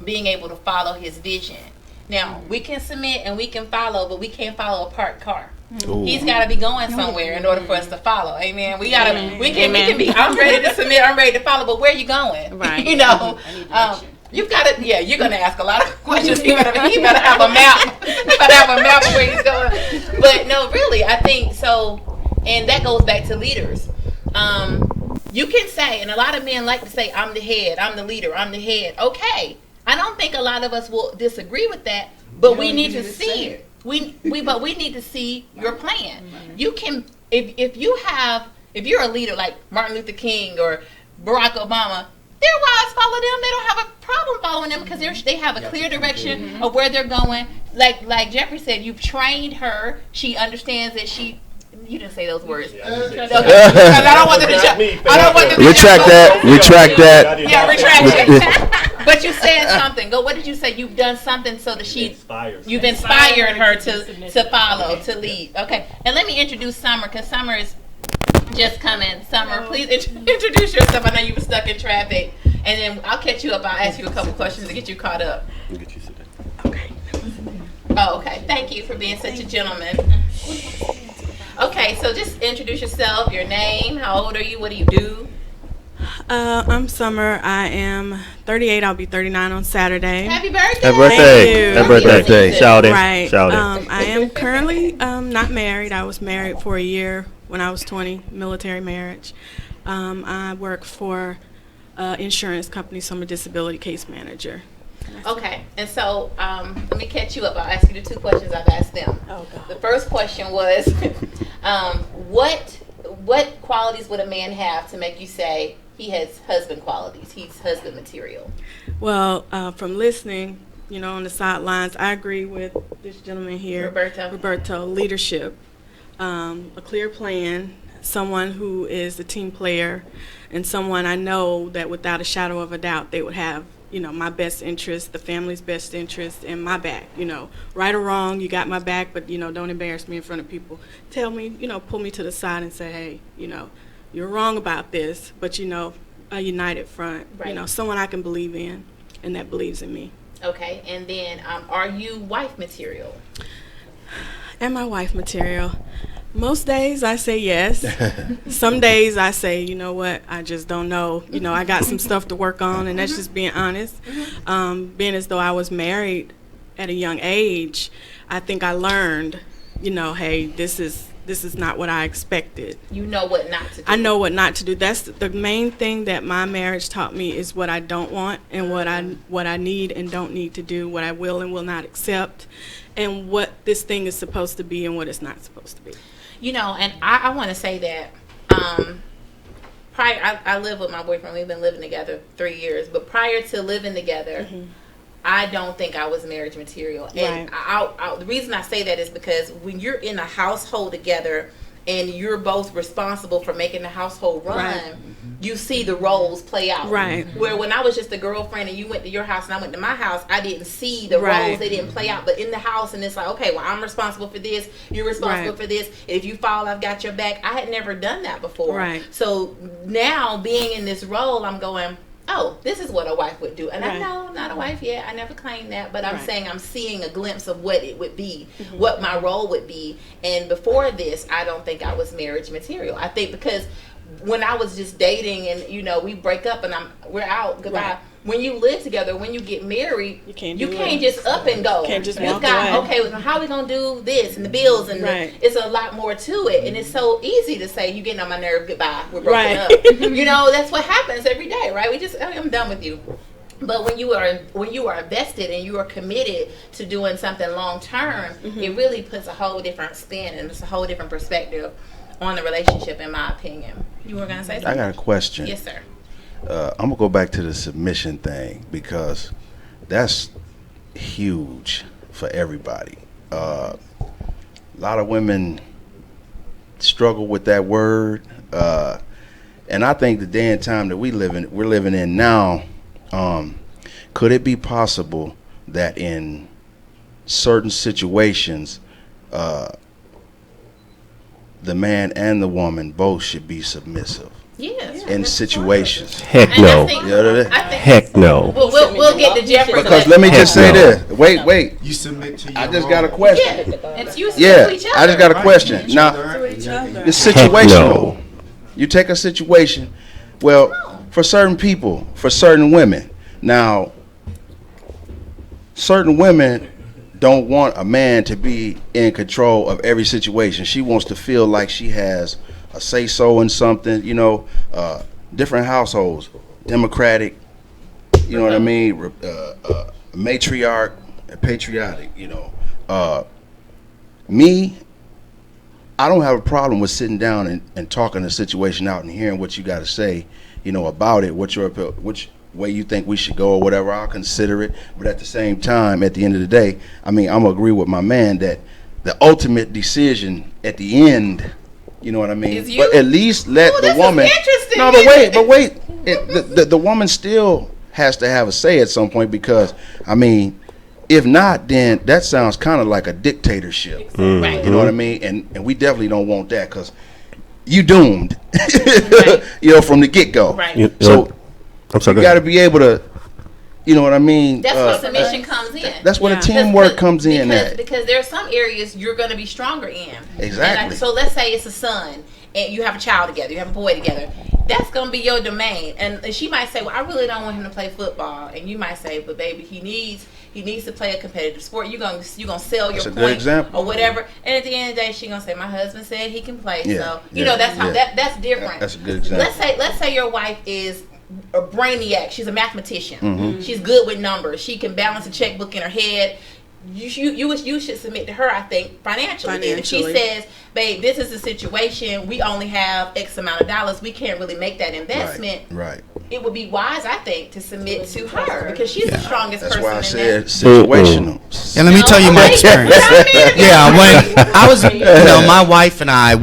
being able to follow his vision. Now, we can submit and we can follow, but we can't follow a parked car. Ooh. He's got to be going somewhere in order for us to follow. Amen. We can be. I'm ready to submit. I'm ready to follow. But where are you going? Right. You know. You've got to. Yeah, you're going to ask a lot of questions. He better have a map. He better have a map of where he's going. But no, really, I think so. And that goes back to leaders. You can say, and a lot of men like to say, "I'm the head. I'm the leader. I'm the head." Okay. I don't think a lot of us will disagree with that, but we need to see it. But we need to see your plan. You can, if you're a leader like Martin Luther King or Barack Obama, their wives follow them. They don't have a problem following them because they have a clear direction of where they're going. Like Jeffrey said, you've trained her. She understands that she. You didn't say those words. Okay. I don't want them to jump. Retract that. Yeah, retract it. But you said something. What did you say? You've done something so that you've inspired her to follow, to lead. Okay. And let me introduce Summer, because Summer is just coming. Summer, please introduce yourself. I know you were stuck in traffic. And then I'll catch you up. I'll ask you a couple questions to get you caught up. Okay. Oh, okay. Thank you for being such a gentleman. Okay, so just introduce yourself, your name, how old are you, what do you do? I'm Summer. I am 38. I'll be 39 on Saturday. Happy birthday! Happy birthday! Thank you. Happy birthday! Shout in! Right. Shout in! I am currently not married. I was married for a year when I was 20, military marriage. I work for insurance company, so I'm a disability case manager. Okay, and so let me catch you up. I'll ask you the two questions I've asked them. Oh, God. The first question was, what qualities would a man have to make you say he has husband qualities, he's husband material? Well, from listening, on the sidelines, I agree with this gentleman here, Roberto. Leadership, a clear plan, someone who is a team player, and someone I know that without a shadow of a doubt they would have my best interest, the family's best interest, and my back. Right or wrong, you got my back, but don't embarrass me in front of people. Tell me, pull me to the side and say, hey, you're wrong about this, but a united front. Right. Someone I can believe in, and that believes in me. Okay, and then are you wife material? Am I wife material? Most days I say yes. Some days I say, you know what, I just don't know. I got some stuff to work on, and that's just being honest. Being as though I was married at a young age, I think I learned, hey, this is not what I expected. You know what not to do. I know what not to do. That's the main thing that my marriage taught me, is what I don't want and what I need and don't need to do, what I will and will not accept, and what this thing is supposed to be and what it's not supposed to be. And I want to say that I live with my boyfriend. We've been living together 3 years. But prior to living together, I don't think I was marriage material. And the reason I say that is because when you're in a household together and you're both responsible for making the household run, you see the roles play out. Right. Where when I was just a girlfriend and you went to your house and I went to my house, I didn't see the roles. They didn't play out. But in the house, and it's like, okay, well, I'm responsible for this. You're responsible for this. If you fall, I've got your back. I had never done that before. Right. So now being in this role, I'm going, oh, this is what a wife would do. And I know, not a wife yet. I never claimed that. But I'm saying I'm seeing a glimpse of what it would be, what my role would be. And before this, I don't think I was marriage material. I think because when I was just dating and, we break up and we're out, goodbye. Right. When you live together, when you get married, you can't just up and go. You can't just walk away. Okay, well, how are we going to do this and the bills and it's a lot more to it. And it's so easy to say, you're getting on my nerve, goodbye, we're broken up. That's what happens every day, right? I'm done with you. But when you are vested and you are committed to doing something long term, it really puts a whole different spin and it's a whole different perspective on the relationship, in my opinion. You were gonna say something? I got a question. Yes, sir. I'm gonna go back to the submission thing because that's huge for everybody. A lot of women struggle with that word, and I think the day and time that we're living in now, could it be possible that in certain situations, the man and the woman both should be submissive? Yes. In situations. Heck no. I think Heck no. We'll get to Jeffrey. Because let me just say this. Wait. You submit to your I just got a question. It's you Yeah, to each other. I just got a question. Now, it's situational. no. You take a situation, well, for certain people, for certain women. Now, certain women don't want a man to be in control of every situation. She wants to feel like she has a say-so in something, different households, democratic, you know what I mean, matriarch, patriotic, me, I don't have a problem with sitting down and talking the situation out and hearing what you got to say, about it, which way you think we should go or whatever. I'll consider it. But at the same time, at the end of the day, I'm going to agree with my man that the ultimate decision at the end, you know what I mean? Is you? But at least let the woman. Interesting. No, but wait. The woman still has to have a say at some point because, if not, then that sounds kind of like a dictatorship. Right. You know what I mean? And we definitely don't want that because you doomed, Right. from the get-go. Right. So I'm sorry. you got to be able to, you know what I mean? That's where submission comes in. That's where the Yeah. teamwork comes in at. Because there are some areas you're going to be stronger in. Exactly. So let's say it's a son and you have a child together, you have a boy together. That's going to be your domain. And she might say, well, I really don't want him to play football. And you might say, but baby, he needs to play a competitive sport. You're gonna sell your That's a good point example. or whatever. And at the end of the day, she's gonna say, my husband said he can play. Yeah, So yeah, that's how yeah. that's different. That's a good example. Let's say your wife is a brainiac. She's a mathematician. Mm-hmm. She's good with numbers. She can balance a checkbook in her head. You should submit to her, I think, financially. If she says, babe, this is the situation, we only have X amount of dollars, we can't really make that investment. Right. It would be wise, I think, to submit to her because she's the strongest That's person why I in said that. situational. And let me tell you my experience. Yeah, when I was, my wife and I, I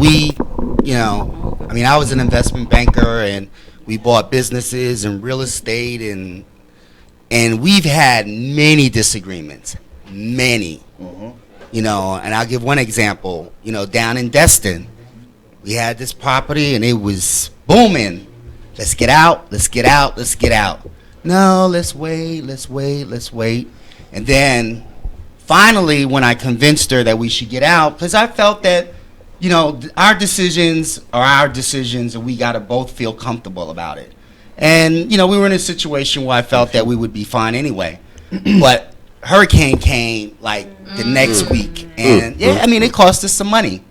was an investment banker and we bought businesses and real estate and we've had many disagreements, many. And I'll give one example. Down in Destin, we had this property and it was booming. Let's get out. No, let's wait. And then finally, when I convinced her that we should get out, because I felt that, our decisions are our decisions and we got to both feel comfortable about it. And, we were in a situation where I felt that we would be fine anyway. But hurricane came like the next week. And it cost us some money.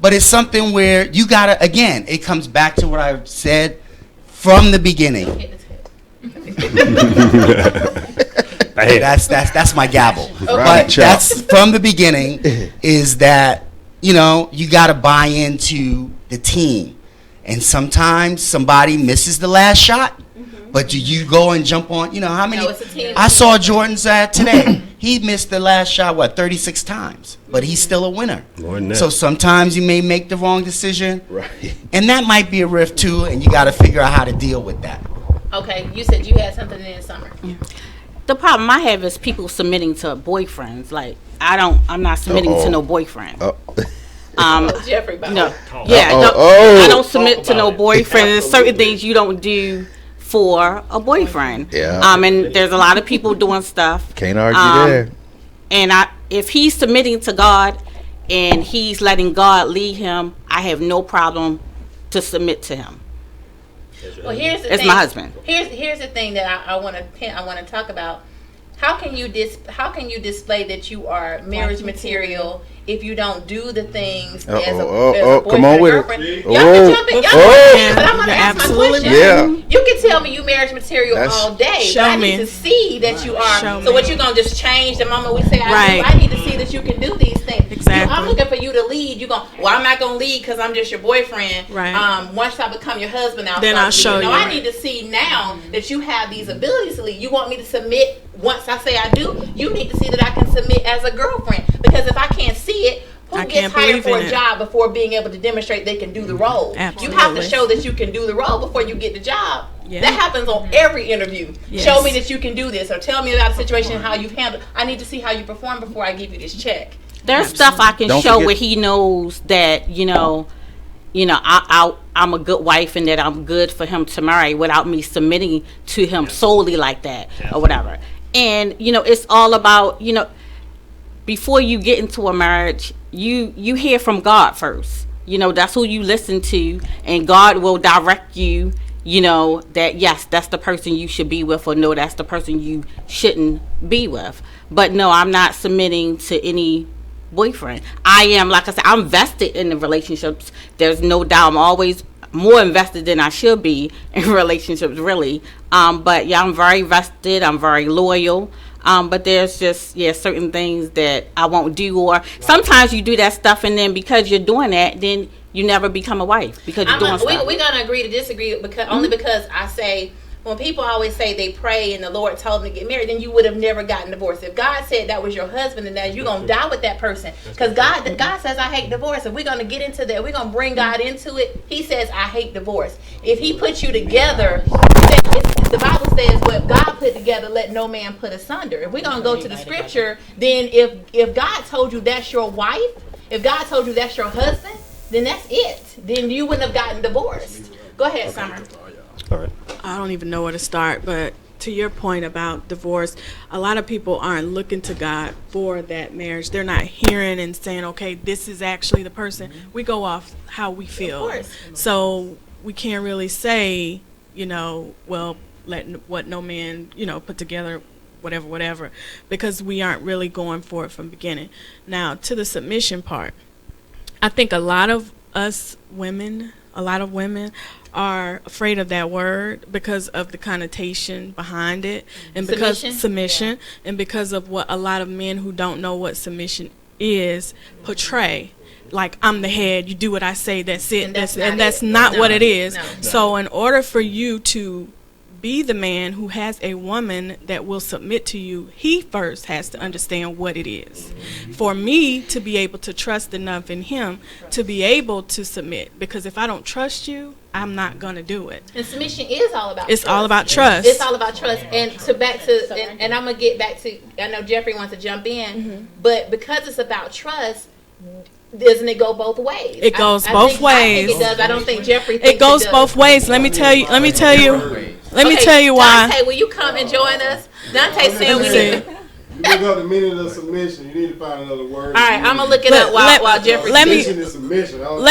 But it's something where you got to, again, it comes back to what I said from the beginning. That's my gavel. But that's from the beginning is that, you got to buy into the team. And sometimes somebody misses the last shot. But do you go and jump on, how many? No, it's a team. I saw Jordan's today. He missed the last shot, 36 times. But he's still a winner. More than that. So sometimes you may make the wrong decision. Right. And that might be a rift too, and you got to figure out how to deal with that. Okay, you said you had something in summer. The problem I have is people submitting to boyfriends. Like I'm not submitting to no boyfriend. Jeffrey, No, I don't submit to no boyfriend. There's certain things you don't do for a boyfriend. Yeah. And there's a lot of people doing stuff. Can't argue there. And if he's submitting to God and he's letting God lead him, I have no problem to submit to him. Well, here's the It's thing. my husband. Here's the thing that I want to talk about. How can you display that you are marriage material if you don't do the things Uh-oh, as a come boyfriend on or with it. girlfriend. Y'all Oh, can jump in. Y'all oh. can, but I'm going to ask my Absolutely question. Yeah. You can tell me you marriage material all day, Show but I me. need to see that you are. Show So me. what you going to just change the moment we say I Right. do? I need to see that you can do these things. Exactly. I'm looking for you to lead. You going, well, I'm not going to lead because I'm just your boyfriend. Right. Once I become your husband, Then I'll show you. No, I need to see now that you have these abilities to lead. You want me to submit once I say I do? You need to see that I can submit as a girlfriend. Because if I can't see it, who I gets can't hired believe for in a it. job before being able to demonstrate they can do the role? Absolutely. You have to show that you can do the role before you get the job. Yeah. That happens on every interview. Yes. Show me that you can do this, or tell me about a situation how you've handled. I need to see how you perform before I give you this check. There's stuff I can Don't show forget- where he knows that I'm a good wife and that I'm good for him to marry without me submitting to him solely like that or whatever. And it's all about before you get into a marriage, you hear from God first. That's who you listen to, and God will direct you. That yes, that's the person you should be with, or no, that's the person you shouldn't be with. But no, I'm not submitting to any boyfriend. I am, like I said, I'm vested in the relationships. There's no doubt. I'm always more invested than I should be in relationships, really. But yeah, I'm very vested. I'm very loyal. But there's just certain things that I won't do, or sometimes you do that stuff, and then because you're doing that, then you never become a wife because you're doing stuff. We're gonna agree to disagree because only because I say. When people always say they pray and the Lord told them to get married, then you would have never gotten divorced. If God said that was your husband and that you're going to die with that person. Because God says, I hate divorce. If we're going to get into that, we're going to bring God into it. He says, I hate divorce. If he puts you together, the Bible says, what God put together, let no man put asunder. If we're going to go to the scripture, then if God told you that's your wife, if God told you that's your husband, then that's it. Then you wouldn't have gotten divorced. Go ahead, Summer. All right. I don't even know where to start, but to your point about divorce, a lot of people aren't looking to God for that marriage. They're not hearing and saying, okay, this is actually the person. We go off how we feel. Of course. So we can't really say, well, let what no man, put together, whatever, because we aren't really going for it from the beginning. Now, to the submission part, I think a lot of women are afraid of that word because of the connotation behind it, and because submission, and because of what a lot of men who don't know what submission is portray. Like, I'm the head, you do what I say, that's it. And that's not what it is. No. So in order for you to be the man who has a woman that will submit to you, he first has to understand what it is. For me to be able to trust enough in him to be able to submit, because if I don't trust you, I'm not going to do it. And submission is all about It's trust. all about trust. It's all about trust. And and I'm going to get back to, I know Jeffrey wants to jump in, but because it's about trust, doesn't it go both ways? It goes both ways. I think it does. I don't think Jeffrey thinks it goes both ways. Let me tell you why. Dante, will you come and join us? Dante's saying we need to. You look up the meaning of submission. You need to find another word. All right, I'm gonna look it up while Jeffrey. Let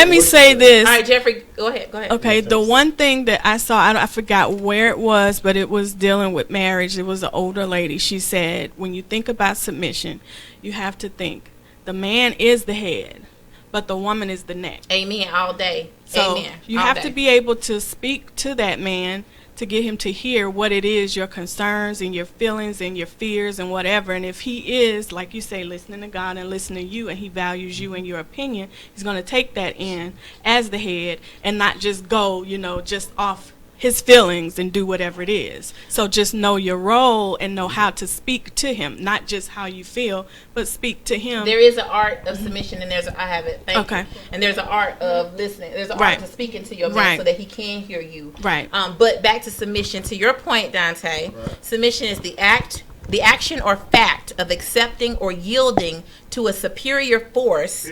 me say this. All right, Jeffrey, go ahead. Okay, the one thing that I saw, I forgot where it was, but it was dealing with marriage. It was an older lady. She said, when you think about submission, you have to think the man is the head, but the woman is the neck. Amen. All day. So Amen. you have to be able to speak to that man to get him to hear what it is, your concerns and your feelings and your fears and whatever. And if he is, like you say, listening to God and listening to you, and he values you and your opinion, he's going to take that in as the head and not just go, just off his feelings and do whatever it is. So just know your role and know how to speak to him, not just how you feel, but speak to him. There is an art of submission, and I have it. Thank you. And there's an art of listening. There's an art to speaking to your man so that he can hear you. Right. But back to submission. To your point, Dante, submission is the action or fact of accepting or yielding to a superior force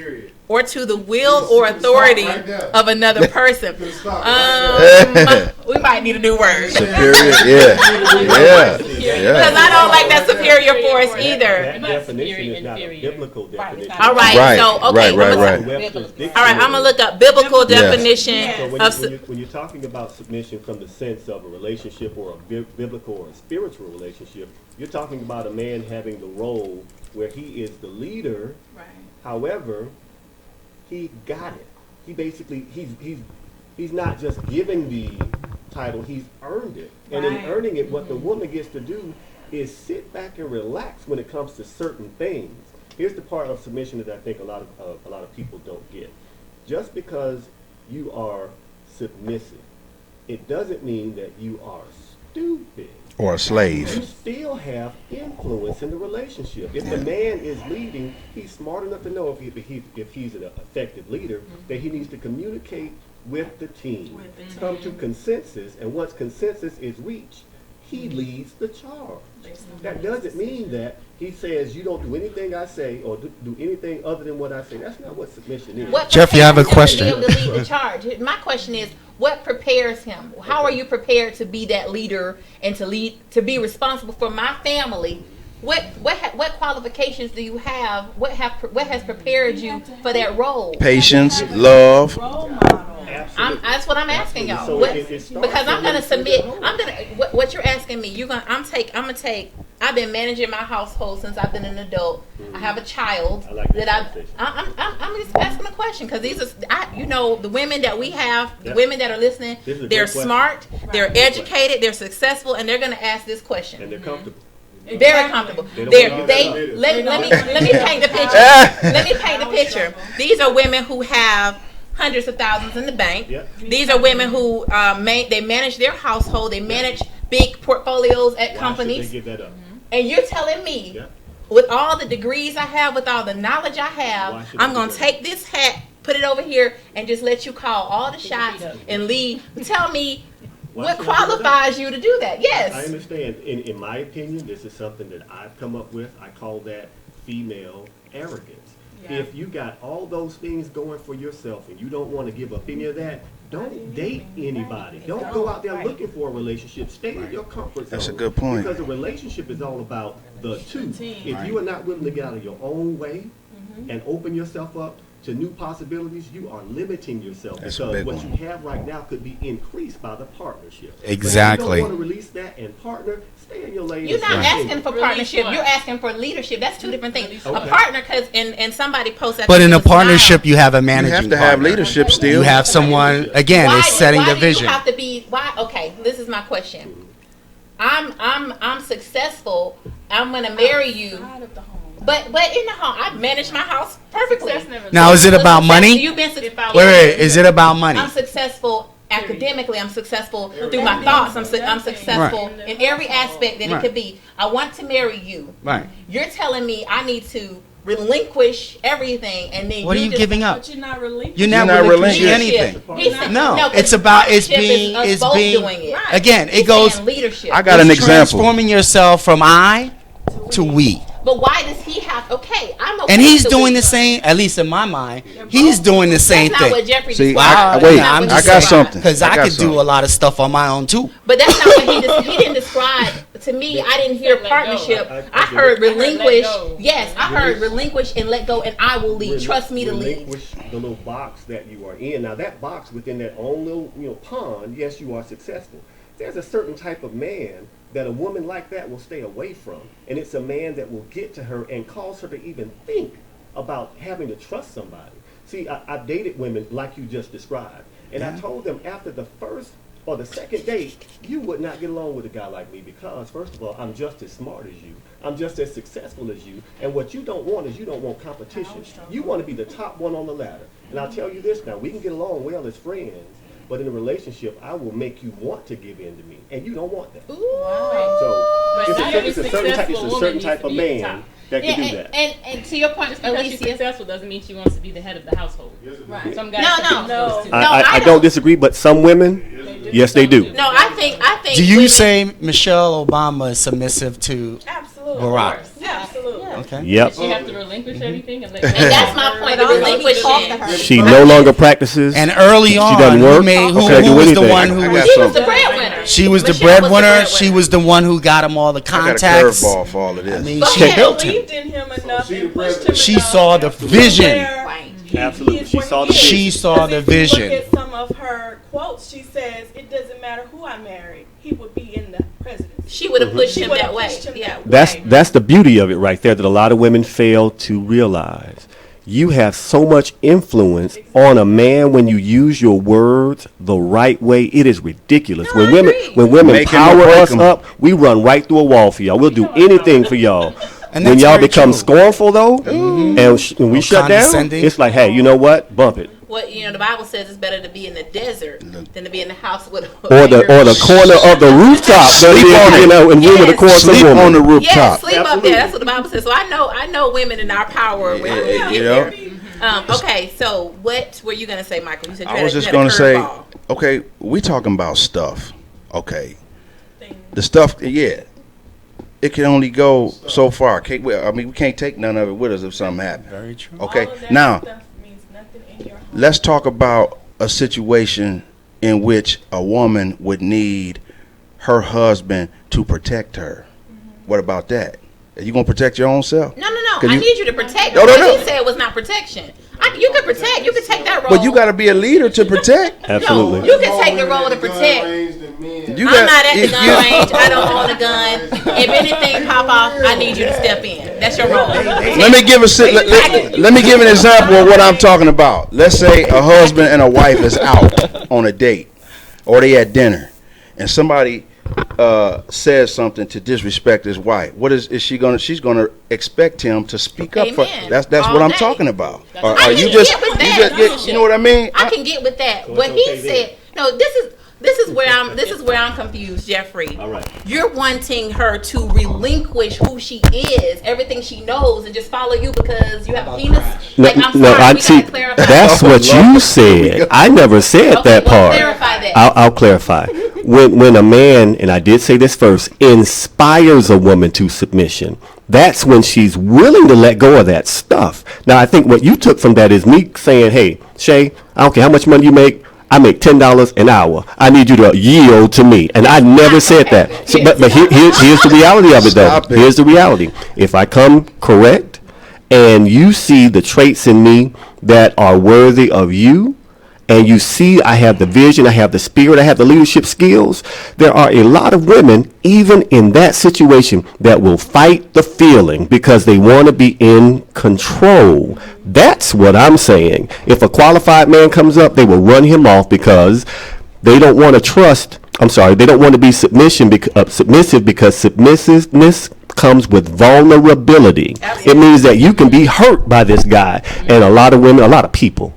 or to the will or authority of another person. We might need a new word. Superior, yeah. Because I don't like that superior superior force either. That Not definition superior, is not a inferior. biblical definition. All right. Right, So okay. right, I'm right, gonna- right. Webster's Dictionary. All right. I'm gonna look up biblical Yes. definition So of. when you're talking about submission from the sense of a relationship or a biblical or a spiritual relationship, you're talking about a man having the role where he is the leader. Right. However, he got it. He basically he's not just giving the title; he's earned it. And in Right. earning it, what the woman gets to do is sit back and relax when it comes to certain things. Here's the part of submission that I think a lot of people don't get. Just because you are submissive, it doesn't mean that you are stupid. Or a You slave. still have influence in the relationship. If the man is leading, he's smart enough to know if he's an effective leader, that he needs to communicate with the team, come to consensus, and once consensus is reached, he leads the charge. That doesn't mean that he says you don't do anything I say or do anything other than what I say. That's not what submission is. What Jeffrey, I have a prepares him question. to be able to lead the charge? My question is, what prepares him? How are you prepared to be that leader and to be responsible for my family? What qualifications do you have? What has prepared you for that role? Patience, love. That's what I'm asking y'all. So What- it starts because I'm with gonna the submit. home. What you're asking me. I'm gonna take. I've been managing my household since I've been an adult. I have a child I like this that conversation. I'm just asking a question because these are the women that we have, the Yeah. women that are listening. This is a They're good question. smart, they're educated, they're successful, and they're gonna ask this question. And they're comfortable. Very comfortable. They don't They're, wanna they get it. let me paint the picture. Let me paint the picture. These are women who have hundreds of thousands in the bank. Yeah. These are women who they manage their household. They manage big portfolios at Why companies. should they give that up? And you're telling me, Yeah. with all the degrees I have, with all the knowledge I Why have, should I'm they going do to that? take this hat, put it over here, and just let you call all the shots and lead. Tell me Why what should I do that? qualifies you to do that. I Yes. understand. In my opinion, this is something that I've come up with. I call that female arrogance. If you got all those things going for yourself and you don't want to give up any of that, don't date anybody. Don't go out there looking for a relationship. Stay in your comfort zone. That's a good point. Because a relationship is all about the two. If you are not willing to get out of your own way and open yourself up to new possibilities, you are limiting yourself. That's a because big what one. you have right now could be increased by the partnership. Exactly. But if you don't want to release that and partner, stay in your lane. You're and not stay asking single. for partnership. You're asking for leadership. That's two different things. A Okay. partner, because and somebody posted. But in a partnership, you have a managing You have to have partner. leadership still. You have someone, again, Why, it's setting why the do vision. you have to be? Why? Okay, this is my question. I'm successful. I'm gonna marry you. But in the home, I manage my house perfectly. Now, is it about money? You've been successful. Wait, is it about money? I'm successful academically. I'm successful through my thoughts. I'm successful in every aspect that it could be. I want to marry you. Right. You're telling me I need to relinquish everything, and then What are you just, giving up? But you're not relinquishing. You're not You're not relinquishing relinquishing. anything. He said- No, 'cause it's about it's partnership being is us it's both being doing it. again. He's It goes. saying leadership. I got an It's example. transforming yourself from I to we. But why does he have? Okay, I'm okay. And he's with doing we. the same, at least in my mind, he's doing the same That's not what thing. Jeffrey See, described. wait, That's not what I he got described. something. Because I I got could do something. a lot of stuff on my own too. But that's not what he didn't describe to me. I didn't hear partnership. I heard relinquish. Yes, I heard relinquish and let go, and I will lead. Trust me to lead. Relinquish the little box that you are in. Now that box within that own little pond, yes, you are successful. There's a certain type of man that a woman like that will stay away from, and it's a man that will get to her and cause her to even think about having to trust somebody. See, I've dated women like you just described, and I told them after the first or the second date, you would not get along with a guy like me because, first of all, I'm just as smart as you. I'm just as successful as you. And what you don't want is you don't want competition. You want to be the top one on the ladder. And I'll tell you this now, we can get along well as friends, but in a relationship, I will make you want to give in to me. And you don't want that. So But not every it's a certain successful woman type of needs to be at the man top. that Yeah, can do that. and to your point, Just because she's Alicia. successful doesn't mean she wants to be the head of the household. Right. Some guys No, can no. do those two. I I don't disagree, but some women, yes, they do. No, I think. Do you women- say Michelle Obama is submissive to Absolutely. Barack? Absolutely. Okay. Yep. She have to relinquish everything and let And that's my point. The relinquishing. She no longer practices. And early on, doesn't work. who Okay, do was the anything. one who I was? got She was something. the breadwinner. She was the Michelle breadwinner. She was the one who got him all the contacts. I got a curveball for all of this. I mean, Go she ahead. built him. believed in him enough and pushed him She enough saw the vision. Right. Absolutely. She saw the She saw the vision. Look at some of her quotes. She says, "It doesn't matter who I married. He would be in the presidency." She would have pushed him would've that way. pushed him Yeah. that way. That's the beauty of it right there that a lot of women fail to realize. You have so much influence on a man when you use your words the right way. It is ridiculous. No, I agree. When women Make 'em power or break us 'em. up, we run right through a wall for y'all. We'll do anything for y'all. And When that's y'all very become true. scornful though, and when we Or shut down, condescending. it's like, hey, you know what? Bump it. What the Bible says it's better to be in the desert than to be in the house with Or the corner of the rooftop. Sleep on it. And room with a Yes. corner Sleep woman. on the Yeah, rooftop. sleep up there. That's what the Bible says. So I know women in our power. When we get You know? there. Okay, so what were you gonna say, Michael? You said you I had was a- just you had a going to say, curveball. okay, we talking about stuff. Okay. The stuff, yeah. It can only go so far. We can't take none of it with us if something happens. Very true. Okay. All of that Now, stuff means nothing in your home. let's talk about a situation in which a woman would need her husband to protect her. What about that? Are you going to protect your own self? No. Could I you- need you to protect. No. What he said was not protection. You could protect. You could take that role. But you got to be a leader to protect. Absolutely. No, you can take the role to protect. You I'm got- not at the if gun you- range. I don't own a gun. If anything pop off, I need you to step in. That's your role. Let me give let me give an example of what I'm talking about. Let's say a husband and a wife is out on a date, or they at dinner, and somebody says something to disrespect his wife. What is she gonna? She's gonna expect him to speak up for. Amen. That's All what I'm day. talking about. Or I are can you just get with you that. just you know what I mean? I can get with that. What he said. No, this is where I'm confused, Jeffrey. All right. You're wanting her to relinquish who she is, everything she knows, and just follow you because you have a penis. Like, I'm sorry, I we see. gotta clarify. That's what you said. I never said Okay, that well, part. clarify that. I'll clarify. When a man, and I did say this first, inspires a woman to submission, that's when she's willing to let go of that stuff. Now, I think what you took from that is me saying, hey, Shay, I don't care how much money you make. I make $10 an hour. I need you to yield to me. And I never said that. So, but here's the reality of it, though. Stop it. Here's the reality. If I come correct and you see the traits in me that are worthy of you, and you see I have the vision, I have the spirit, I have the leadership skills, there are a lot of women, even in that situation, that will fight the feeling because they want to be in control. That's what I'm saying. If a qualified man comes up, they will run him off because they don't want to they don't want to be submissive because submissiveness comes with vulnerability. It means that you can be hurt by this guy. And a lot of women, a lot of people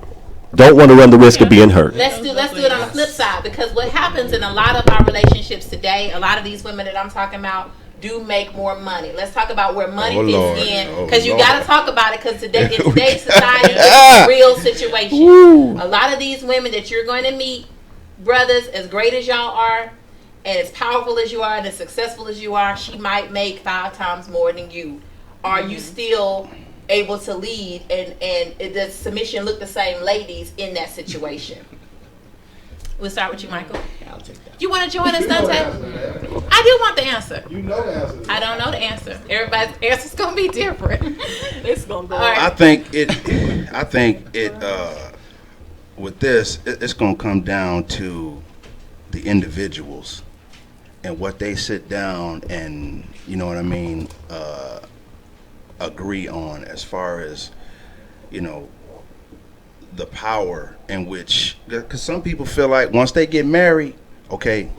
don't want to run the risk of being hurt. Let's do it on the flip side, because what happens in a lot of our relationships today, a lot of these women that I'm talking about do make more money. Let's talk about where money Oh, fits Lord. in, Oh, because you Lord. got to talk about it, because today in today's society it's a real situation. A lot of these women that you're going to meet, brothers, as great as y'all are, and as powerful as you are, and as successful as you are, she might make 5 times more than you. Are you still able to lead, and does submission look the same, ladies, in that situation? We'll start with you, Michael. I'll take that. You want to join us, You know the Dante? answer to that. I do want the answer. You know the answer to I that. don't know the answer. Everybody's answer's gonna be different. It's gonna go. All right. I think it with this it's going to come down to the individuals and what they sit down and, you know what I mean, agree on as far as, you know, the power in which, because some people feel like once they get married, okay,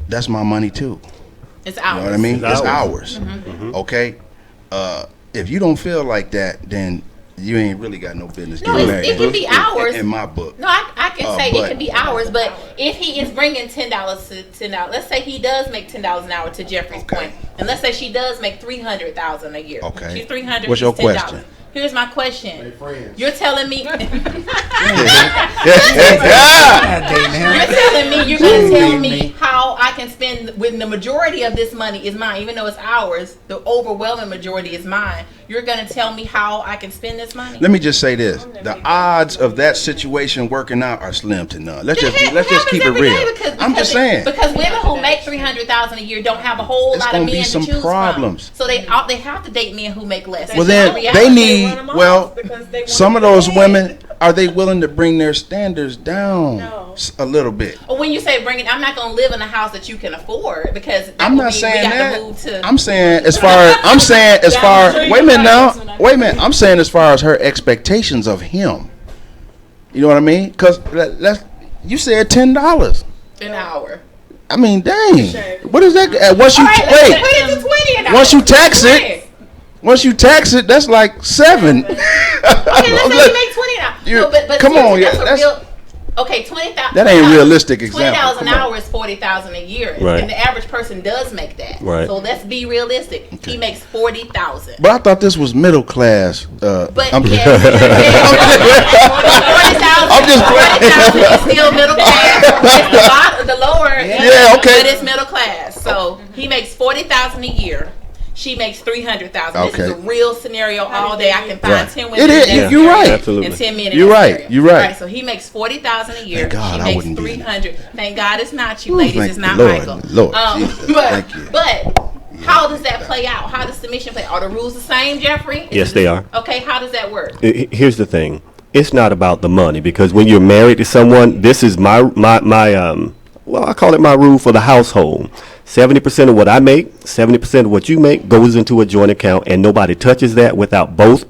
that's my money too. It's You ours. know what I mean? It's It's ours. ours. Okay? If you don't feel like that, then you ain't really got no business No, getting it's- married. it can be ours. In my book. No, I can say it but- can be ours, but if he is bringing $10 to $10, let's say he does make $10 an hour, to Jeffrey's Okay. point, and let's say she does make $300,000 a year. Okay. She's 300. What's your he's $10. question? Here's my They question. friends. You're telling me. Yeah, dating You're him. telling me you're going to tell me how I I can spend when the majority of this money is mine, even though it's ours, the overwhelming majority is mine. You're going to tell me how I can spend this money? Let me just say this: the odds of that situation working out are slim to none. Let's just keep it real. I'm just saying, because women who make $300,000 a year don't have a whole lot of men be some to choose problems. from. So they have to date men who make less. Well, then they need. Well, some of those women, are they willing to bring their standards down a little bit? Well, when you say bring it, I'm not going to live in a house that you can afford, because I'm not saying that. I'm saying as far wait a minute now. Wait a minute. I'm saying as far as her expectations of him. You know what I mean? Because you said $10 an hour. I mean, dang. What is that? Once you tax it, that's like 7. Okay, let's say you make $20. But come on, okay, $20,000. That ain't realistic example. $20 an hour is $40,000 a year, right. And the average person does make that. Right. So let's be realistic. Okay. He makes $40,000. But I thought this was middle class. But I'm just $40,000 is still middle class. It's the lower. Yeah, okay. But it's middle class. So he makes $40,000 a year. She makes $300,000. Okay. This is a real scenario all day. I can find 10 women. It is. You're right. Absolutely. And 10 men. You're right. You're right. So he makes $40,000 a year. Thank God, she makes $300,000. Thank God it's not you, ladies. It's not Lord, Michael. Lord, thank you. But how does that play out? How does submission play? Are the rules the same, Jeffrey? Yes, they are. Okay. How does that work? Here's the thing. It's not about the money, because when you're married to someone, this is my well, I call it my rule for the household. 70% of what I make, 70% of what you make goes into a joint account, and nobody touches that without both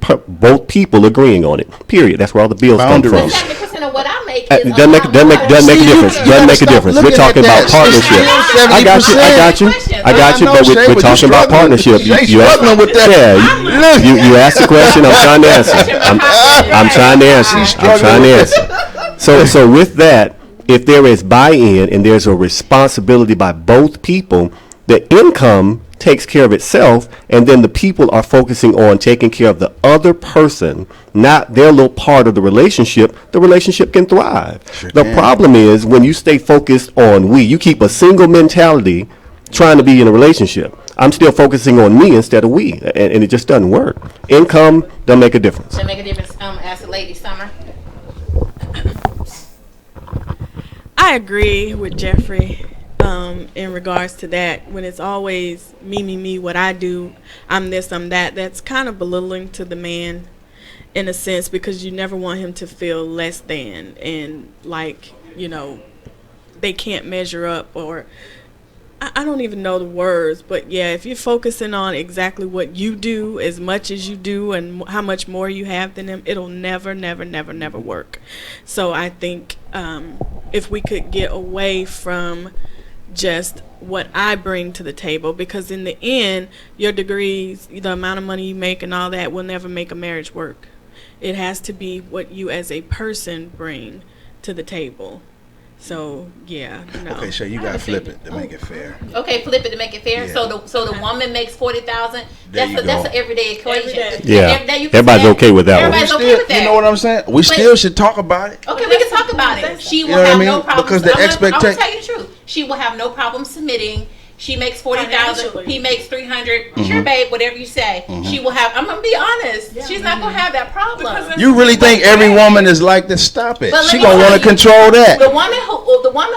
people agreeing on it. Period. That's where all the bills come from. 70% of what I make doesn't make a difference. Doesn't make a difference. We're talking about partnership. I got you. But we're talking about partnership. You asked the question. I'm trying to answer. So with that, if there is buy-in and there's a responsibility by both people, the income takes care of itself, and then the people are focusing on taking care of the other person, not their little part of the relationship can thrive. The problem is when you stay focused on you keep a single mentality trying to be in a relationship. I'm still focusing on me instead of we, and it just doesn't work. Income doesn't make a difference. Doesn't make a difference. As a lady, Summer. I agree with Jeffrey in regards to that. When it's always me, what I do, I'm this, I'm that, that's kind of belittling to the man in a sense, because you never want him to feel less than and like, they can't measure up, or I don't even know the words, but yeah, if you're focusing on exactly what you do as much as you do and how much more you have than them, it'll never work. So I think if we could get away from just what I bring to the table, because in the end, your degrees, the amount of money you make and all that will never make a marriage work. It has to be what you as a person bring to the table. So yeah, no. Okay, so you gotta flip it to make it fair. Okay, flip it to make it fair. Yeah. So the woman makes $40,000. That's an everyday equation. Yeah, everybody's okay with that. Everybody's okay with that. You know what I'm saying? We still should talk about it. Okay, we can talk about it. She will have no problem. Because the expectation. I'm gonna tell you the truth. She will have no problem submitting. She makes $40,000. He makes $300. Mm-hmm. Sure, babe. Whatever you say. Mm-hmm. She will have. I'm gonna be honest. Yeah, she's not gonna have that problem. You really think every woman is like this? Stop it. She gonna want to control that. The woman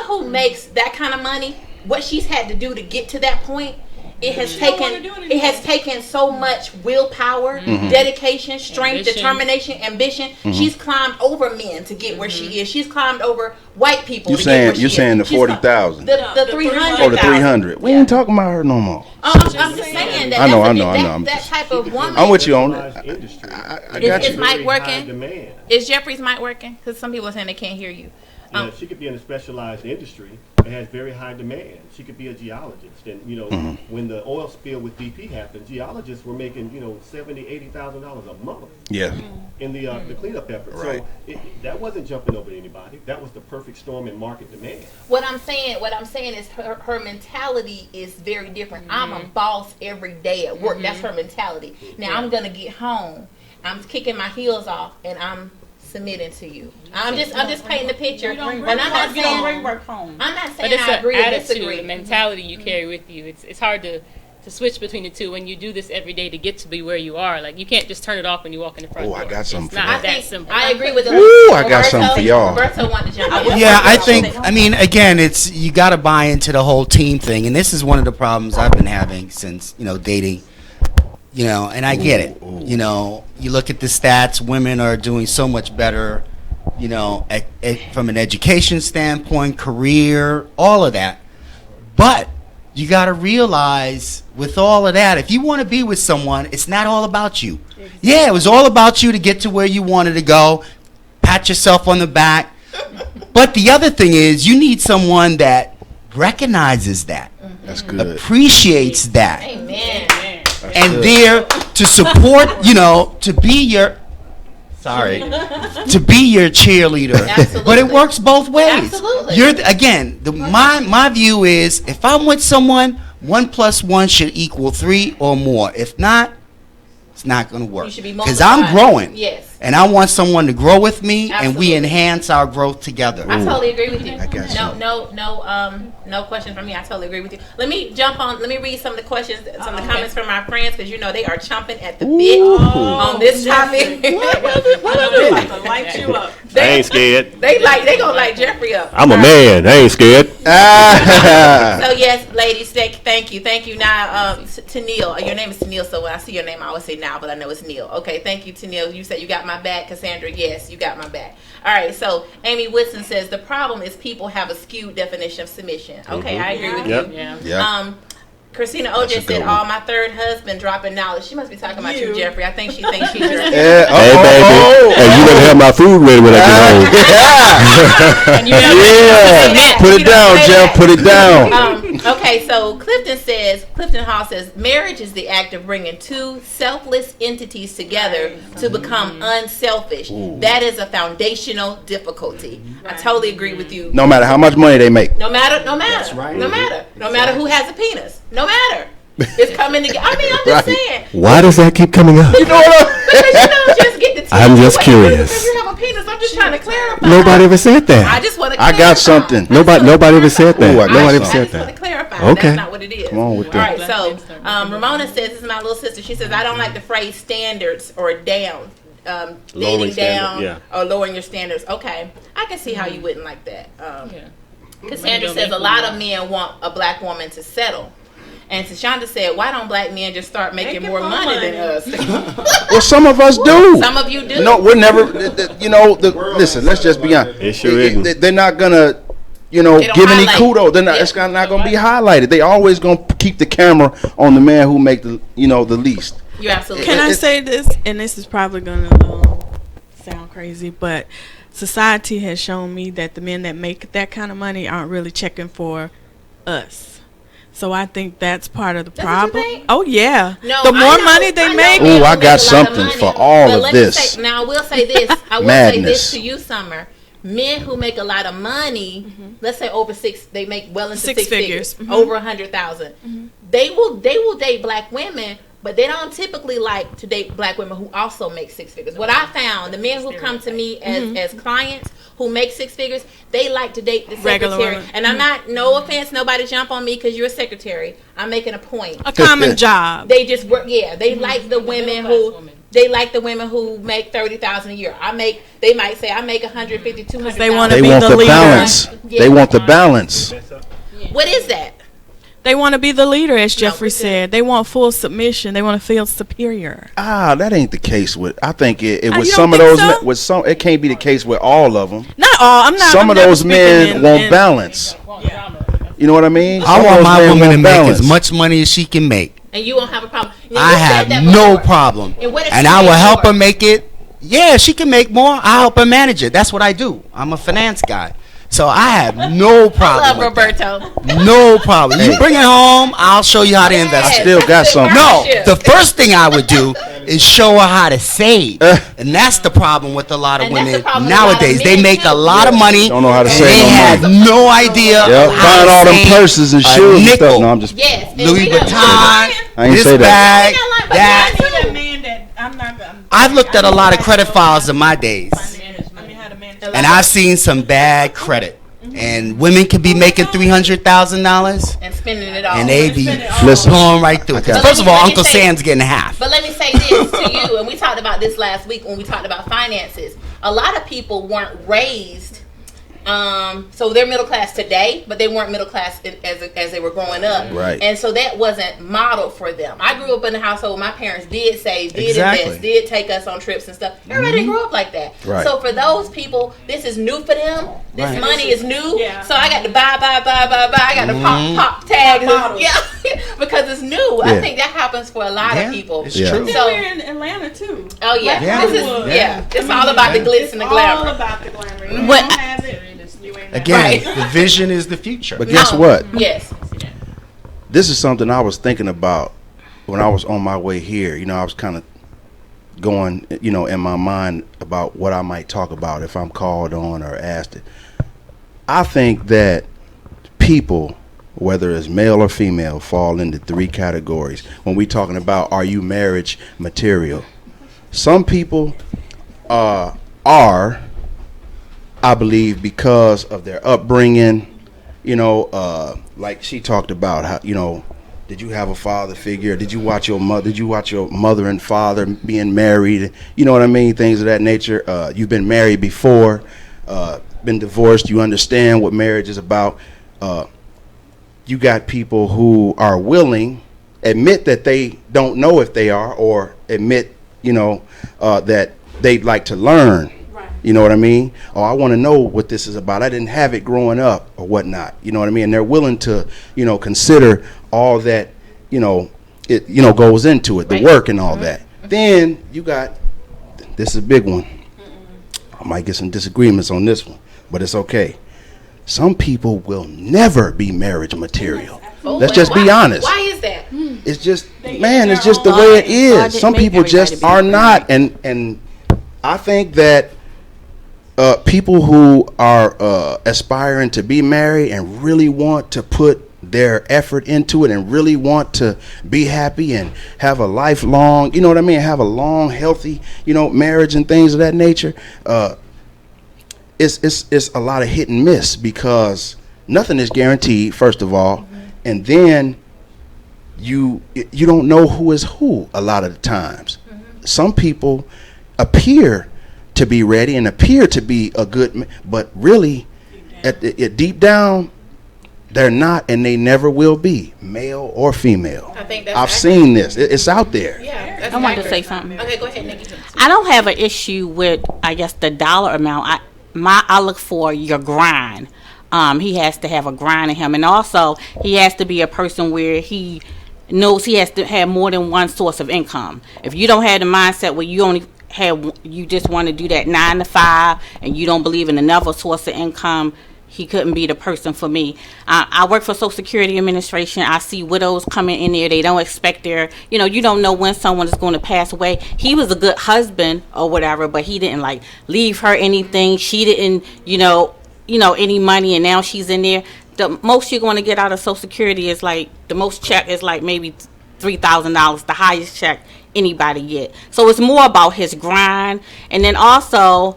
who makes that kind of money, what she's had to do to get to that point, it has taken so much willpower, dedication, strength, determination, ambition. She's climbed over men to get where she is. She's climbed over white people. You're saying the 40,000, the 300, or the 300. We ain't talking about her no more. I'm just saying that. I know. That type of woman. I'm with you on it. I got you. Is Mike working? Is Jeffrey's mic working? Because some people are saying they can't hear you. Yeah, she could be in a specialized industry that has very high demand. She could be a geologist, and when the oil spill with BP happened, geologists were making $70,000, $80,000 a month. Yeah. In the cleanup effort. Right. So that wasn't jumping over anybody. That was the perfect storm in market demand. What I'm saying is her mentality is very different. I'm a boss every day at work. That's her mentality. Now I'm gonna get home. I'm kicking my heels off, and I'm submitting to you. I'm just painting the picture. You don't And bring I'm not work, you don't saying bring work home. I'm not But saying it's I an agree or attitude, disagree. a mentality you carry with you. It's hard to switch between the two when you do this every day to get to be where you are. Like, you can't just turn it off when you walk in the front door. I got something It's for not that. that simple. I agree with the Ooh, I got something for y'all. Roberto wanted to jump in. Yeah, I mean, again, it's you got to buy into the whole team thing, and this is one of the problems I've been having since dating. And I get it. You look at the stats; women are doing so much better. From an education standpoint, career, all of that. But you got to realize, with all of that, if you want to be with someone, it's not all about you. Yeah, it was all about you to get to where you wanted to go. Pat yourself on the back. But the other thing is, you need someone that recognizes that, That's good. appreciates that, Amen. and there to support, to be your cheerleader. Absolutely. But it works both ways. Absolutely. My view is, if I'm with someone, 1 + 1 should equal 3 or more. If not, it's not going to work. You should be Because I'm multiplied. growing. Yes. And I want someone to grow with me, and we Absolutely. enhance our growth together. I totally agree with you. I got some. No question from me. I totally agree with you. Let me read some of the questions, some of the comments from our friends, because they are chomping at the bit on this topic. Light you up. I ain't scared. They gonna light Jeffrey up. I'm a man. I ain't scared. So yes, ladies, thank you. Now, to Neil, your name is Neil. So when I see your name, I always say now, but I know it's Neil. Okay, thank you, to Neil. You said you got my back, Cassandra. Yes, you got my back. All right. So Amy Woodson says the problem is people have a skewed definition of submission. Okay, I agree with Yep. you. Yeah. Christina That's a OJ good said, one. "Oh, my third husband dropping knowledge." She must be talking about you, Jeffrey. I think she thinks she's your. Yeah, Hey, baby. Hey, you better have my food ready when I get home. And you know, Yeah. Put it down, Jeff. Put it down. Okay, so Clifton Hall says, marriage is the act of bringing two selfless entities together to become unselfish. That is a foundational difficulty. I totally agree with you. No matter how much money they make. No matter. That's right. No matter who has a penis. No matter. It's coming together. I mean, I'm just Right. saying. Why does that keep coming up? You know what? Because just get the I'm just curious. Because you have a penis. I'm just trying to clarify. Nobody ever said I that. just want to I got something. Nobody ever said that. Ooh, I got Nobody ever something. said I just want to that. clarify. Okay. That's not what it is. Come on with All that. right, so Ramona says, this is my little sister. She says, I don't like the phrase standards or down. Lowering Dating down standard, or lowering your standards. Okay. I can see how you wouldn't like that. Yeah. Cassandra says, a lot of men want a black woman to settle. And Tashonda said, why don't black men just start making more money than us? Well, some of us do. Some of you do. No, we're never. Listen. Let's just be honest. It sure isn't. They're not gonna, They don't give any highlight. kudos. They're not. Yeah. It's not gonna be highlighted. They always gonna keep the camera on the man who make the least. You absolutely Can I It- say this? And this is probably going to sound crazy, but society has shown me that the men that make that kind of money aren't really checking for us. So I think that's part of the That's what you problem. think? Oh yeah, No, the I more know- money they I know make, men Ooh, I who got make a lot of something money. for all But of let me this. say- now I will say this. I will say this Madness. to you, Summer. Men who make a lot of money, let's say over they make well into Six six figures, figures. over 100,000. They will date black women, but they don't typically like to date black women who also make six figures. What I found, the men who come to me as clients who make six figures, they like to date the Regular secretary. women. And I'm not, no offense, nobody jump on me because you're a secretary. I'm making a point. a common job. They just work. Yeah, they like the women who. They like the women who make $30,000 a year. They might say I make 150, 200. They wanna They be want the the leader. balance. Yeah. They want the balance. What is that? They want to be the leader, as Jeffrey listen. said. They want full submission. They want to feel superior. That ain't the case with. I think it You with don't some of think those. so? With some, it can't be the case with all of them. Not all. I'm not. Some I'm of never those speaking men in- want in- balance. You know what I mean? I Some of want those my men woman to want make balance. as much money as she can make. And you won't have a problem. You I said have that no before. problem. And what if And she I will makes help more? her make it. Yeah, she can make more. I help her manage it. That's what I do. I'm a finance guy. So I have no I problem. love with that. Roberto. No problem. You bring it home, I'll show you how to invest. Yes, it. Still got that's something. No, partnership. the first thing I would do is show her how to save. And that's the problem with a lot of And that's the women problem with a lot of nowadays. They men, make too. a lot of money. Don't know how to and save they no have money. no idea Yep, how buying to all them save purses and a shoes and nickel. stuff. No, I'm just. Yes. and Louis we don't- Vuitton, I ain't this say that. bag, We don't like that. Vuitton. man that I'm not. I've looked at a lot of credit files in my days. And I've seen some bad credit. And women can be making $300,000 and spending it all, and they be Listen. blowing right through it. 'Cause first of all, Uncle Sam's getting half. But let me say this to you, and we talked about this last week when we talked about finances. A lot of people weren't raised. So they're middle class today, but they weren't middle class as they were growing up. Right. And so that wasn't modeled for them. I grew up in a household where my parents did save, did Exactly. invest, did take us on trips and stuff. Everybody didn't grow up like that. Right. So for those people, this is new for them. This Right. money is new. Yeah. So I got to buy. I got to pop tags. Yeah, because it's new. I Yeah. think that happens for a lot Yeah, of people. it's Yeah. true. Then So- we're in Atlanta too. Oh yeah, Yeah. this is Yeah. It's all about the glitz and the All glamour. about the glamour. You What- don't have it, you ain't Again, Right. the vision is the future. But guess No. what? Yes. This is something I was thinking about when I was on my way here. You know, I was kind of going, you know, in my mind about what I might talk about if I'm called on or asked it. I think that people, whether it's male or female, fall into three categories when we're talking about, are you marriage material? Some people are, I believe, because of their upbringing, you know, like she talked about how, you know, did you have a father figure? Did you watch your mother and father being married? You know what I mean? Things of that nature. You've been married before, been divorced. You understand what marriage is about. You got people who are willing, admit that they don't know if they are, or admit, you know, that they'd like to learn. You know what I mean? Oh, I want to know what this is about. I didn't have it growing up or whatnot. You know what I mean? And they're willing to, you know, consider all that, you know, it, you know, goes into it, the work and all that. Then you got, this is a big one. I might get some disagreements on this one, but it's okay. Some people will never be marriage material. Let's just be honest. Why is that? It's just, man, it's just the way it is. Some people just are not. And I think that people who are aspiring to be married and really want to put their effort into it and really want to be happy and have a lifelong, you know what I mean, have a long, healthy, you know, marriage and things of that nature, it's a lot of hit and miss because nothing is guaranteed, first of all, and then you don't know who is who a lot of the times. Some people appear to be ready and appear to be a good, but really, deep down, they're not, and they never will be, male or female. I think that's I've seen this. It's out there. Yeah, that's I wanted to accurate. say something. Okay, go ahead, Nikki. I don't have an issue with, I guess, the dollar amount. I look for your grind. He has to have a grind in him, and also he has to be a person where he knows he has to have more than one source of income. If you don't have the mindset where you just want to do that 9 to 5, and you don't believe in another source of income, he couldn't be the person for me. I work for Social Security Administration. I see widows coming in there. They don't expect you don't know when someone is going to pass away. He was a good husband or whatever, but he didn't like leave her anything. She didn't, any money, and now she's in there. The most you're going to get out of Social Security is like, the most check is like maybe $3,000, the highest check anybody get. So it's more about his grind, and then also.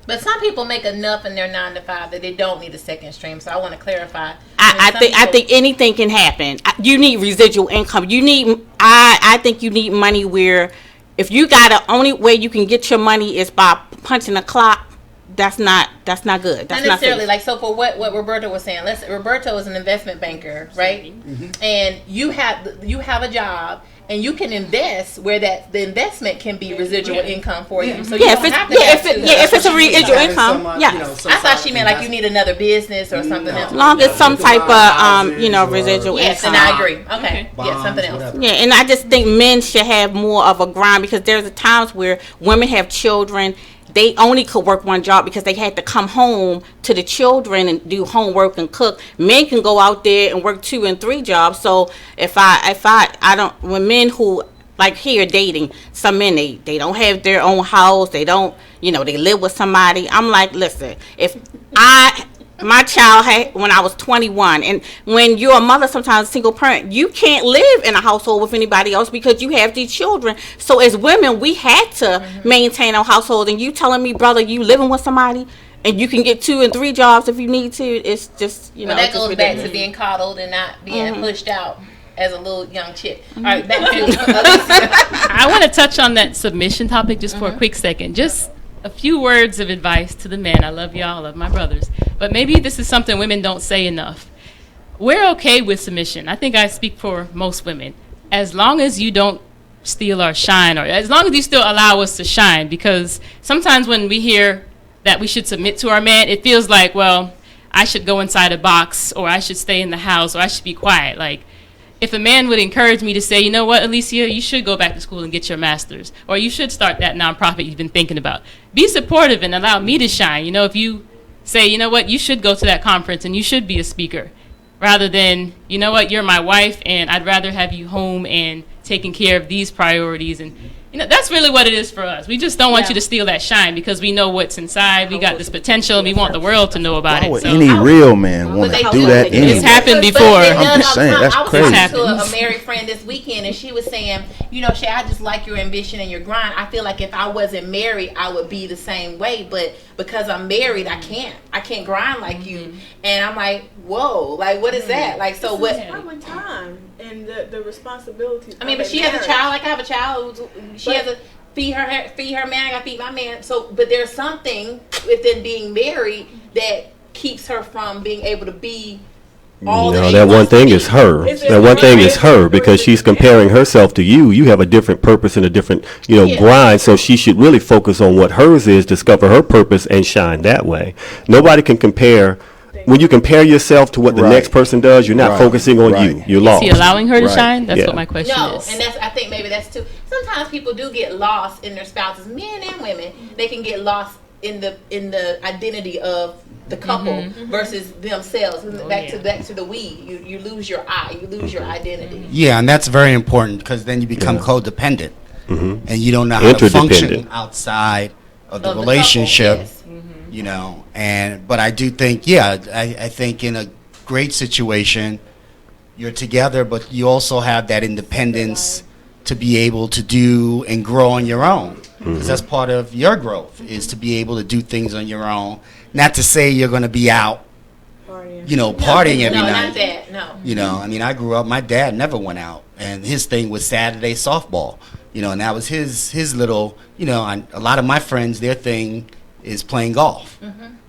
But some people make enough in their 9 to 5 that they don't need a second stream. So I want to clarify. I think anything can happen. You need residual income. I think you need money where, if you got the only way you can get your money is by punching a clock. That's not good. That's not necessarily safe. like, so for what Roberto was saying. Roberto is an investment banker, right? And you have a job. And you can invest where the investment can be residual income for you. So you don't have to if it's a residual income, I thought she meant like you need another business or something else. As long as some type of residual yes, income. and I agree. Okay, yeah, something else. Yeah, and I just think men should have more of a grind, because there's times where women have children. They only could work one job because they had to come home to the children and do homework and cook. Men can go out there and work 2 and 3 jobs. So if I don't, when men who like here dating, some men they don't have their own house, they don't, they live with somebody. I'm like, listen, if I my child had when I was 21. And when you're a mother, sometimes a single parent, you can't live in a household with anybody else because you have these children. So as women, we had to maintain our household. And you telling me, brother, you living with somebody and you can get 2 and 3 jobs if you need to. It's just, you know. But that it's just goes back ridiculous. to being coddled and not being pushed out as a little young chick. All right, back to Alicia. I want to touch on that submission topic just for a quick second. Just a few words of advice to the men. I love y'all, I love my brothers. But maybe this is something women don't say enough. We're okay with submission. I think I speak for most women. As long as you don't steal our shine, or as long as you still allow us to shine, because sometimes when we hear that we should submit to our man, it feels like, well, I should go inside a box, or I should stay in the house, or I should be quiet. Like, if a man would encourage me to say, you know what, Alicia, you should go back to school and get your master's, or you should start that nonprofit you've been thinking about. Be supportive and allow me to shine. You know, if you say, you know what, you should go to that conference and you should be a speaker, rather than, you know what, you're my wife and I'd rather have you home and taking care of these priorities. And you know, that's really what it is for us. We just don't want you to steal that shine because we know what's inside. We got this potential and we want the world to know about Why it. would So any real man want to do that anyway? It's happened before. I'm just saying, that's I was crazy. talking to a married friend this weekend, and she was saying, you know, Shay, I just like your ambition and your grind. I feel like if I wasn't married, I would be the same way. But because I'm married, I can't grind like you. And I'm like, whoa, like what is that? Like, so what? It's time and the responsibilities. I mean, but she has a child. Like I have a child. She has a feed her man. I gotta feed my man. So, but there's something within being married that keeps her from being able to be all that. That one thing is her. That one thing is her because she's comparing herself to you. You have a different purpose and a different, grind. So she should really focus on what hers is, discover her purpose, and shine that way. Nobody can compare. When you compare yourself to what the next person does, you're not focusing on you. You're lost. Is he allowing her to shine? That's what my question is. And I think maybe that's too. Sometimes people do get lost in their spouses, men and women. They can get lost in the identity of the couple versus themselves. Back to the we. You lose your I. You lose your identity. Yeah, and that's very important because then you become codependent, and you don't know how to function outside of the relationship. Couple, yes. But I do think, I think in a great situation, you're together, but you also have that independence to be able to do and grow on your own. Because that's part of your growth, is to be able to do things on your own. Not to say you're going to be out, partying every night. Not that, no. I mean, I grew up, my dad never went out, and his thing was Saturday softball, and that was his little, a lot of my friends, their thing is playing golf.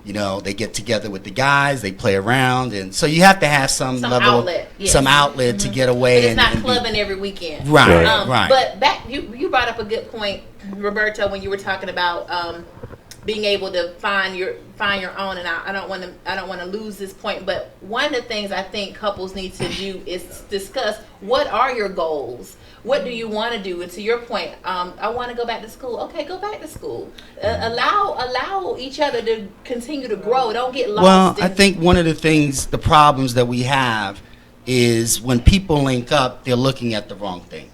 They get together with the guys, they play around, and so you have to have some level, outlet, some outlet to get away. But it's not clubbing every weekend, right? But back, you brought up a good point, Roberto, when you were talking about being able to find your own, and I don't want to lose this point. But one of the things I think couples need to do is discuss what are your goals. What do you want to do? And to your point, I want to go back to school. Okay, go back to school. Allow each other to continue to grow. Don't get lost. Well, I think one of the problems that we have is when people link up, they're looking at the wrong thing.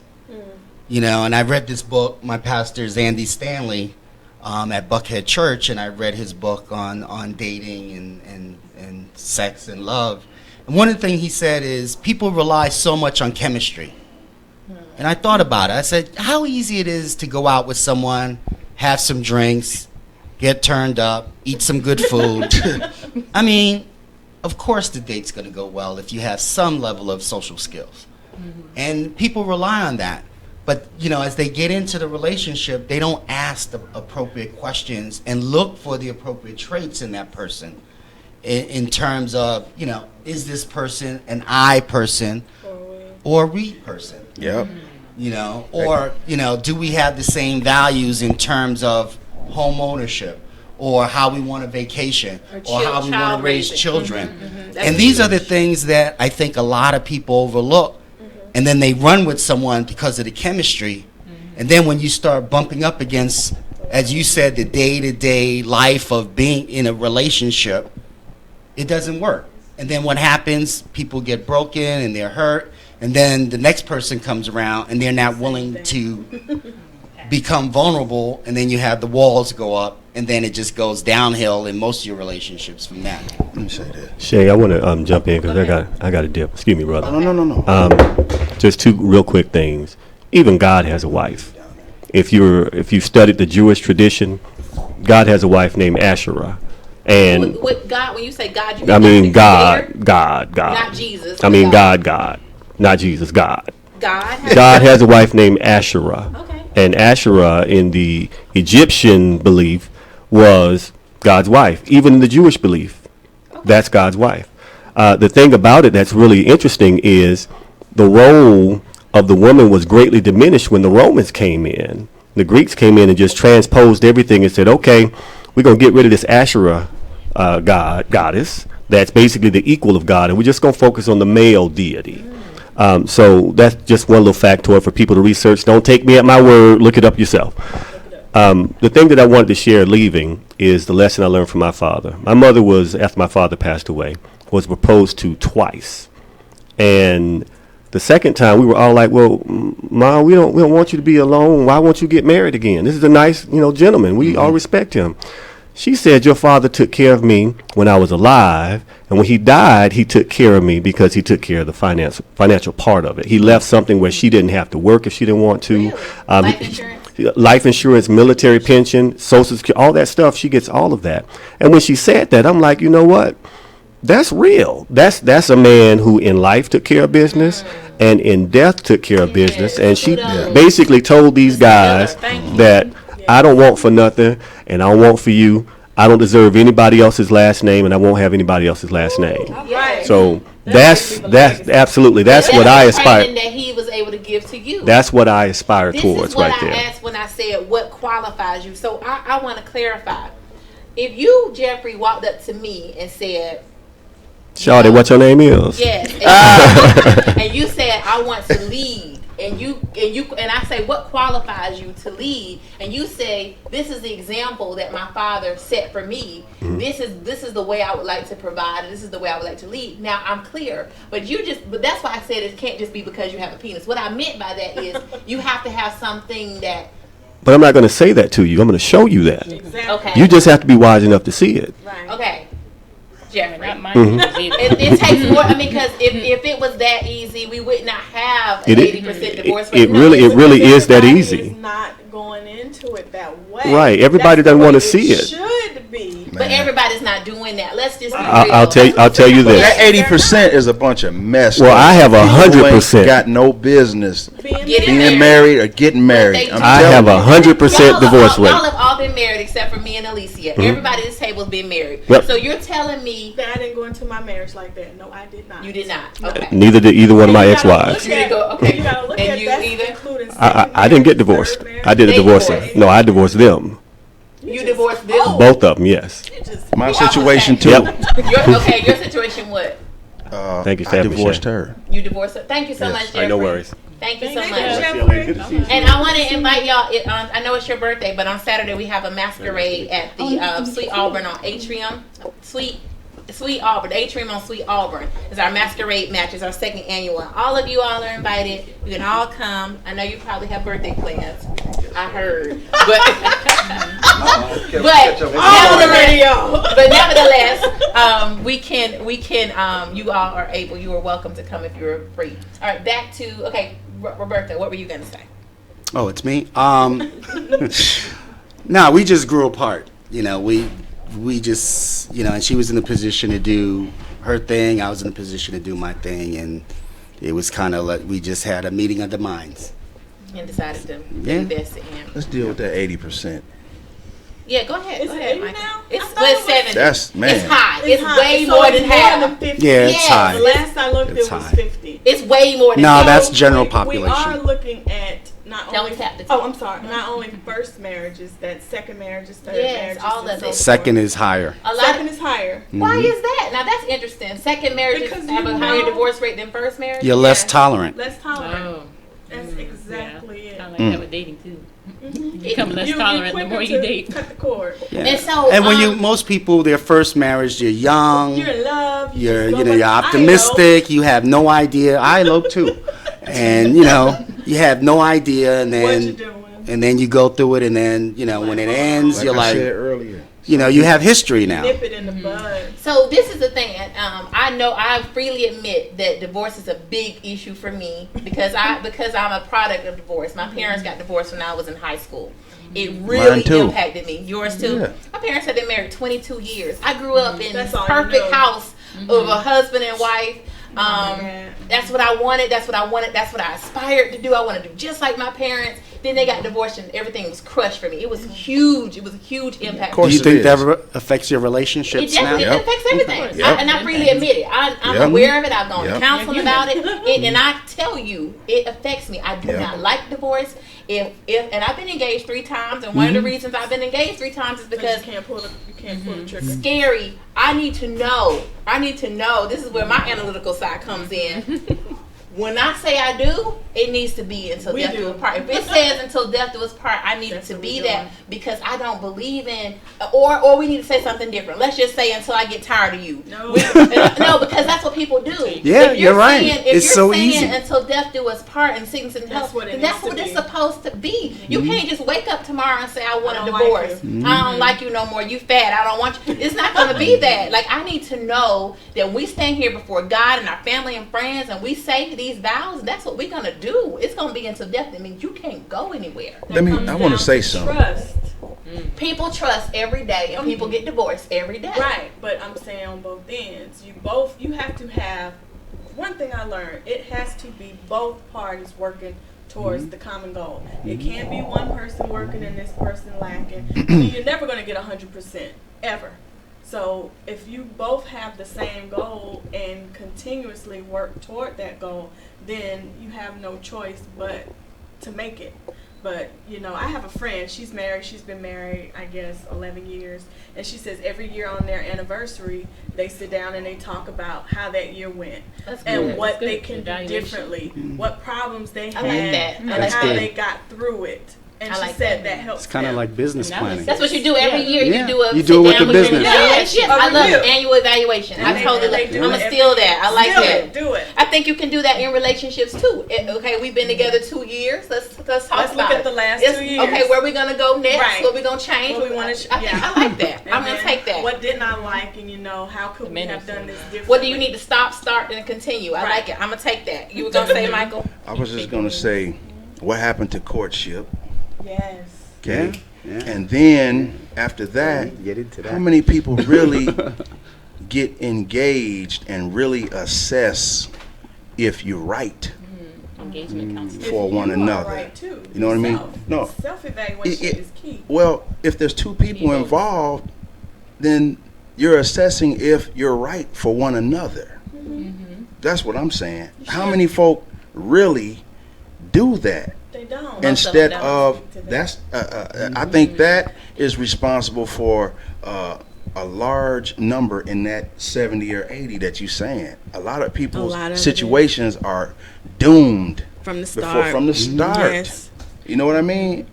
And I read this book. My pastor is Andy Stanley at Buckhead Church, and I read his book on dating and sex and love. And one of the things he said is people rely so much on chemistry. And I thought about it. I said, how easy it is to go out with someone, have some drinks, get turned up, eat some good food. I mean, of course the date's going to go well if you have some level of social skills. And people rely on that. But, as they get into the relationship, they don't ask the appropriate questions and look for the appropriate traits in that person in terms of, is this person an I person or a we person? Yep. Or, do we have the same values in terms of home ownership or how we want to vacation or how we want to raise children? And these are the things that I think a lot of people overlook. And then they run with someone because of the chemistry. And then when you start bumping up against, as you said, the day-to-day life of being in a relationship, it doesn't work. And then what happens, people get broken and they're hurt. And then the next person comes around and they're not willing to become vulnerable. And then you have the walls go up and then it just goes downhill in most of your relationships from that. Let me say that. Shay, I want to jump in because I got a dip. Excuse me, brother. No. Just two real quick things. Even God has a wife. If you've studied the Jewish tradition, God has a wife named Asherah. And with God, when you say God, you mean I mean God, God. not Jesus. I mean God, not Jesus, God. God has a wife named Asherah. Okay. And Asherah in the Egyptian belief was God's wife. Even in the Jewish belief, that's God's wife. The thing about it that's really interesting is the role of the woman was greatly diminished when the Romans came in. The Greeks came in and just transposed everything and said, okay, we're going to get rid of this Asherah goddess that's basically the equal of God, and we're just going to focus on the male deity. So that's just one little factoid for people to research. Don't take me at my word. Look it up yourself. The thing that I wanted to share leaving is the lesson I learned from my father. My mother was, after my father passed away, was proposed to twice. And the second time we were all like, well, Ma, we don't want you to be alone. Why won't you get married again? This is a nice, gentleman. We all respect him. She said, your father took care of me when I was alive, and when he died, he took care of me because he took care of the financial part of it. He left something where she didn't have to work if she didn't want to. Life insurance, military pension, Social Security, all that stuff, she gets all of that. And when she said that, I'm like, you know what? That's real. That's a man who in life took care of business and in death took care of business. And she basically told these guys that I don't want for nothing, and I don't want for you. I don't deserve anybody else's last name, and I won't have anybody else's last name. So that's absolutely that's what I aspire. That he was able to give to you. That's what I aspire towards right there. This is what I asked when I said what qualifies you. So I want to clarify. If you, Jeffrey, walked up to me and said, Shawty, what your name is? Yes, and you said I want to lead. And I say, what qualifies you to lead? And you say, this is the example that my father set for me. Mm-hmm. This is the way I would like to provide, and this is the way I would like to lead. Now I'm clear, but that's why I said it can't just be because you have a penis. What I meant by that is you have to have something that. But I'm not going to say that to you. I'm going to show you that. Exactly. Okay. You just have to be wise enough to see it. Right. Okay. Jeffrey. Not mine. It takes more. I mean, because if it was that easy, we would not have an 80% divorce rate. It really is that easy. Is not going into it that way. Right. Everybody doesn't want to see it. Should be. But everybody's not doing that. Let's just be real. I'll tell you this. That 80% is a bunch of mess. Well, I have 100%. Got no business being married or getting married. I have 100% divorce rate. Y'all have all been married except for me and Alicia. Mm-hmm. Everybody at this table has been married. Yep. So you're telling me that I didn't go into my marriage like that. No, I did not. You did not. Okay. Neither did either one of my ex-wives. You didn't go. Okay. You gotta look and at you that's either. Including I didn't get divorced. I did a divorce. No, I divorced them. You divorced them. Both of them, yes. My situation too. Yep. Your situation what? Thank you, I divorced her. You divorced her. Thank you so much, Jeffrey. No worries. Thank you so much. And I want to invite y'all. I know it's your birthday, but on Saturday we have a masquerade at the Sweet Auburn on Atrium. Sweet Auburn, the Atrium on Sweet Auburn is our masquerade match. It's our second annual. All of you all are invited. You can all come. I know you probably have birthday plans. I heard, but nevertheless, we can. You all are able. You are welcome to come if you're free. All right, back to Roberta. What were you gonna say? Oh, it's me. No, we just grew apart. We just, and she was in a position to do her thing. I was in a position to do my thing, and it was kind of like we just had a meeting of the minds. And decided to do this to him. Let's deal with that 80%. Yeah, go ahead. Is it 80 now? It's 70. That's, man. It's high. It's high. way So more it's than half. 50. Yeah, it's high. The last I looked, It's it was high. 50. It's way more than No, half. that's general population. We are looking at not Don't only. tap the Oh, tape. I'm sorry. Not only first marriages, that second marriages, third Yes, marriages, all and of so it. Second is higher. A lot. Second is higher. Why is that? Now that's interesting. Second marriages Because have you a higher know- divorce rate than first marriage. You're less tolerant. Less tolerant. Oh. That's exactly it. Kind of like that with dating too. You become less You're tolerant the quicker more you to date. Cut the cord. Yeah. And so, And when most people, their first marriage, you're young. You're in love. You're, just go you're like, optimistic. You have no idea. I elope too, and you have no idea, and What you then doing? and then you go through it, and then when it ends, you're I like, said earlier. you have history now. Nip it in the bud. So this is the thing. I know I freely admit that divorce is a big issue for me because I'm a product of divorce. My parents got divorced when I was in high school. It really impacted me. Yours too. Yeah. My parents had been married 22 years. I grew up in this all you perfect know. house of a husband and wife. That's what I wanted. That's what I aspired to do. I wanted to do just like my parents. Then they got divorced and everything was crushed for me. It was huge. It was a huge impact. Do you think that affects your relationships It now? definitely affects everything. Yep. And I freely admit it. I'm aware of it. I've gone to counseling about it. And I tell you, it affects me. I do not like divorce. And I've been engaged 3 times, and one of the reasons I've been engaged 3 times is because you can't pull the trigger. scary. I need to know. This is where my analytical side comes in. When I say I do, it needs to be until death do us part. If it says until death do us part, I need it to be that because I don't believe in, or we need to say something different. Let's just say until I get tired of you. No, because that's what people do. Yeah, you're right. It's so easy. Until death do us part and sickness and health, then that's what it's supposed to be. You can't just wake up tomorrow and say I want a divorce. I don't like you no more. You fat. I don't want you. It's not going to be that. Like I need to know that we stand here before God and our family and friends, and we say these vows. That's what we're gonna do. It's gonna be until death. That means you can't go anywhere. I want to say something. Trust. People trust every day, and people get divorced every day. Right, but I'm saying on both ends, you have to have. One thing I learned, it has to be both parties working towards the common goal. It can't be one person working and this person lacking. You're never gonna get 100% ever. So if you both have the same goal and continuously work toward that goal, then you have no choice but to make it. But, I have a friend, she's married, she's been married, I guess, 11 years, and she says every year on their anniversary, they sit down and they talk about how that year went and what they can do differently, what problems they had, and how they got through it. And she said that helps. It's kind of like business planning. That's what you do every year. Yeah. You do it with the business. Yes. I love annual evaluation. I totally like. I'm gonna steal that. I like that. Do it. I think you can do that in relationships too. Okay, we've been together 2 years. Let's talk about it. Let's look at the last 2 years. Okay, where we gonna go next? Right. What we gonna change? What we want to. I like that. I'm gonna take that. What didn't I like, and how could we have done this differently? What do you need to stop, start, and continue? I like it. I'm gonna take that. You were gonna say, Michael? I was just gonna say, what happened to courtship? Yes. Okay. Yeah. And then after that, get into that. How many people really get engaged and really assess if you're right Engagement counseling for one another? Right too. You know what I mean? No. Self-evaluation is key. Well, if there's 2 people involved, then you're assessing if you're right for one another. That's what I'm saying. How many folk really do that? They don't. Instead of that's, I think that is responsible for a large number in that 70 or 80 that you're saying. A lot of people's situations are doomed from the start. From the start. Yes. You know what I mean?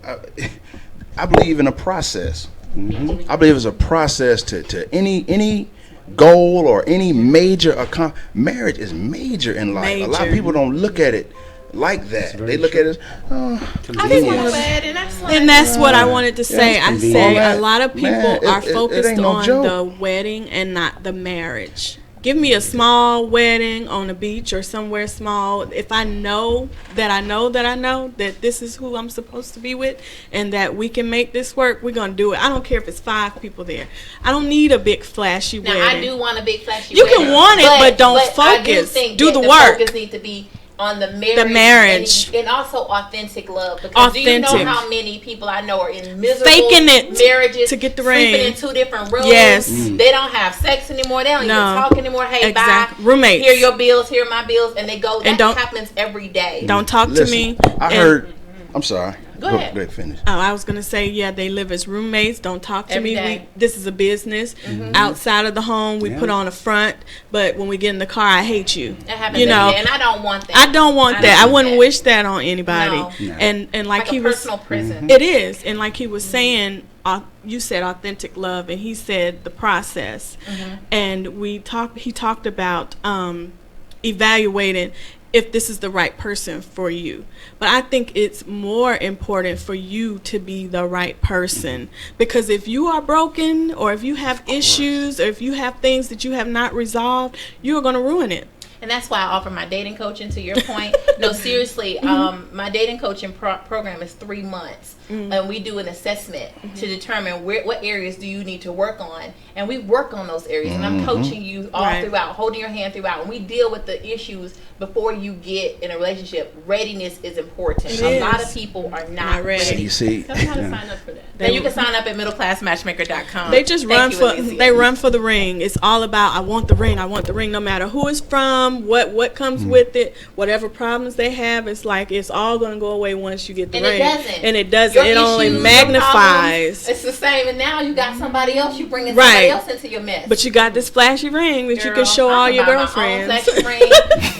I believe in a process. I believe it's a process to any goal or any major marriage is major in life. A lot of people don't look at it like that. They look at it as convenience. And that's what I wanted to say. I say a lot of people are focused on the wedding and not the marriage. Give me a small wedding on a beach or somewhere small. If I know that this is who I'm supposed to be with and that we can make this work, we're going to do it. I don't care if it's 5 people there. I don't need a big flashy wedding. Now, I do want a big flashy wedding. You can want it, but don't focus. Do the work. Focus needs to be on the marriage. And also authentic love. Because do you know how many people I know are in miserable faking it marriages to get the ring, sleeping in 2 different rooms. Yes. They don't have sex anymore. They don't even talk anymore. Hey, bye. Roommates. Here are your bills. Here are my bills. And they go. That happens every day. Don't talk to me. I heard. I'm sorry. Go ahead. Finish. Oh, I was going to say, they live as roommates. Don't talk to me. This is a business. Outside of the home, we put on a front. But when we get in the car, I hate you. That happens every day, and I don't want that. I don't want that. I wouldn't wish that on anybody. No. And like he was, personal prison. It is. And like he was saying, you said authentic love, and he said the process. And he talked about evaluating. if this is the right person for you. But I think it's more important for you to be the right person, because if you are broken, or if you have issues, or if you have things that you have not resolved, you are going to ruin it. And that's why I offer my dating coaching, to your point. No, seriously, my dating coaching program is 3 months. And we do an assessment to determine what areas do you need to work on. And we work on those areas. And I'm coaching you all throughout, holding your hand throughout. And we deal with the issues before you get in a relationship. Readiness is important. A lot of people are not ready. You see, Tell me how to sign up for that. Then you can sign up at middleclassmatchmaker.com. They just run for the ring. It's all about, I want the ring, no matter who it's from, what comes with it, whatever problems they have. It's like it's all going to go away once you get the ring. And it doesn't. It only magnifies. It's the same, and now you got somebody else. You bringing somebody else into your mess. But you got this flashy ring that you can show all your girlfriends. My own flashy ring.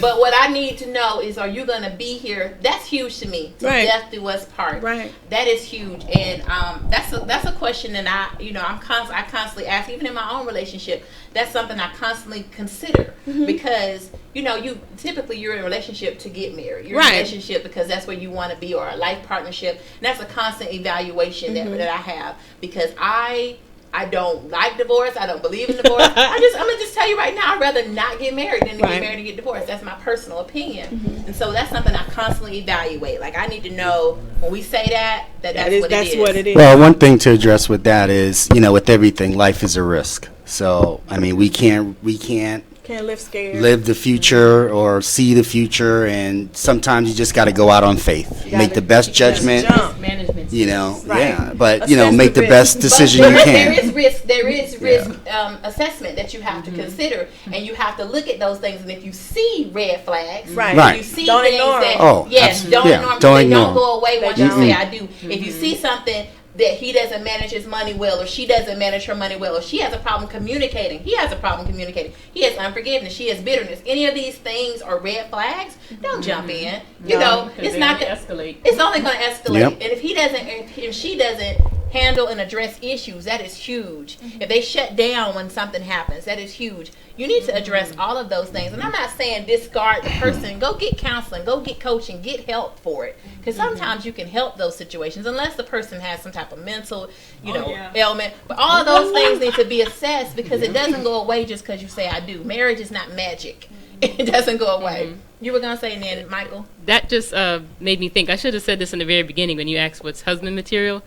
But what I need to know is, are you going to be here? That's huge to me. To death do us part. Right. That is huge, and that's a question that I constantly ask, even in my own relationship. That's something I constantly consider because you're in a relationship to get married. You're in a relationship because that's where you want to be, or a life partnership. And that's a constant evaluation that I have, because I don't like divorce. I don't believe in divorce. I'm gonna just tell you right now, I'd rather not get married than to get married and get divorced. That's my personal opinion. And so that's something I constantly evaluate. Like, I need to know when we say that's what it is. Well, one thing to address with that is, with everything, life is a risk. So, I mean, we can't live scared, live the future or see the future, and sometimes you just got to go out on faith, make the best judgment. Management. But make the best decision you can. There is risk assessment that you have to consider, and you have to look at those things. And if you see red flags, if you see don't things ignore that them. don't ignore them, don't go away once you say I do. If you see something that he doesn't manage his money well, or she doesn't manage her money well, or she has a problem communicating, he has a problem communicating, he has unforgiveness, she has bitterness, any of these things are red flags, don't jump in. It's not going to escalate. It's only going to escalate. And if she doesn't handle and address issues, that is huge. If they shut down when something happens, that is huge. You need to address all of those things. And I'm not saying discard the person. Go get counseling, go get coaching, get help for it. Because sometimes you can help those situations, unless the person has some type of mental, ailment. But all of those things need to be assessed, because it doesn't go away just because you say I do. Marriage is not magic. It doesn't go away. You were going to say, then, Michael? That just made me think. I should have said this in the very beginning when you asked what's husband material.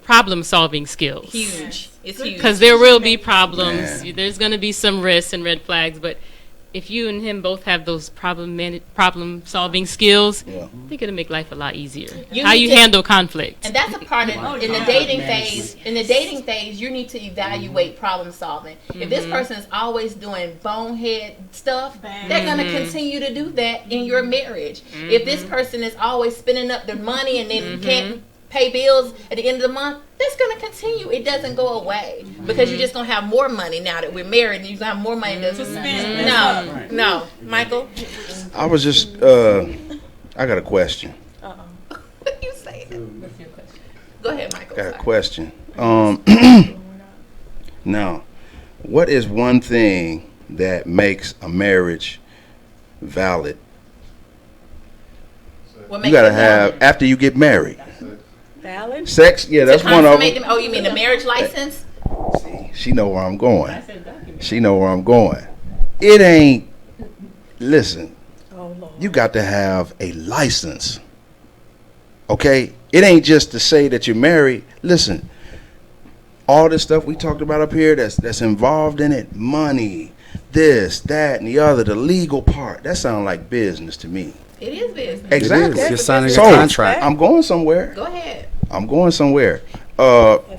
Problem-solving skills. Huge. It's huge. Because there will be problems. Yeah. There's going to be some risks and red flags, but if you and him both have those problem-solving skills, I think it'll make life a lot easier. How you handle conflict. And that's a part of in the dating phase. In the dating phase, you need to evaluate problem-solving. If this person is always doing bonehead stuff, they're going to continue to do that in your marriage. If this person is always spending up their money and then can't pay bills at the end of the month, that's going to continue. It doesn't go away, because you're just going to have more money now that we're married, and you're going to have more money to spend. No, Michael? I was just, I got a question. You say it. What's your question? Go ahead, Michael. Got a question. Now, what is one thing that makes a marriage valid? You got to have after you get married. Valid? Sex, that's one of them. Oh, you mean the marriage license? See, she know where I'm going. It ain't, listen, you got to have a license, okay? It ain't just to say that you're married. Listen, all this stuff we talked about up here that's involved in it, money, this, that, and the other, the legal part, that sounds like business to me. It is business. Exactly. You're signing a contract. I'm going somewhere. Go ahead. Let's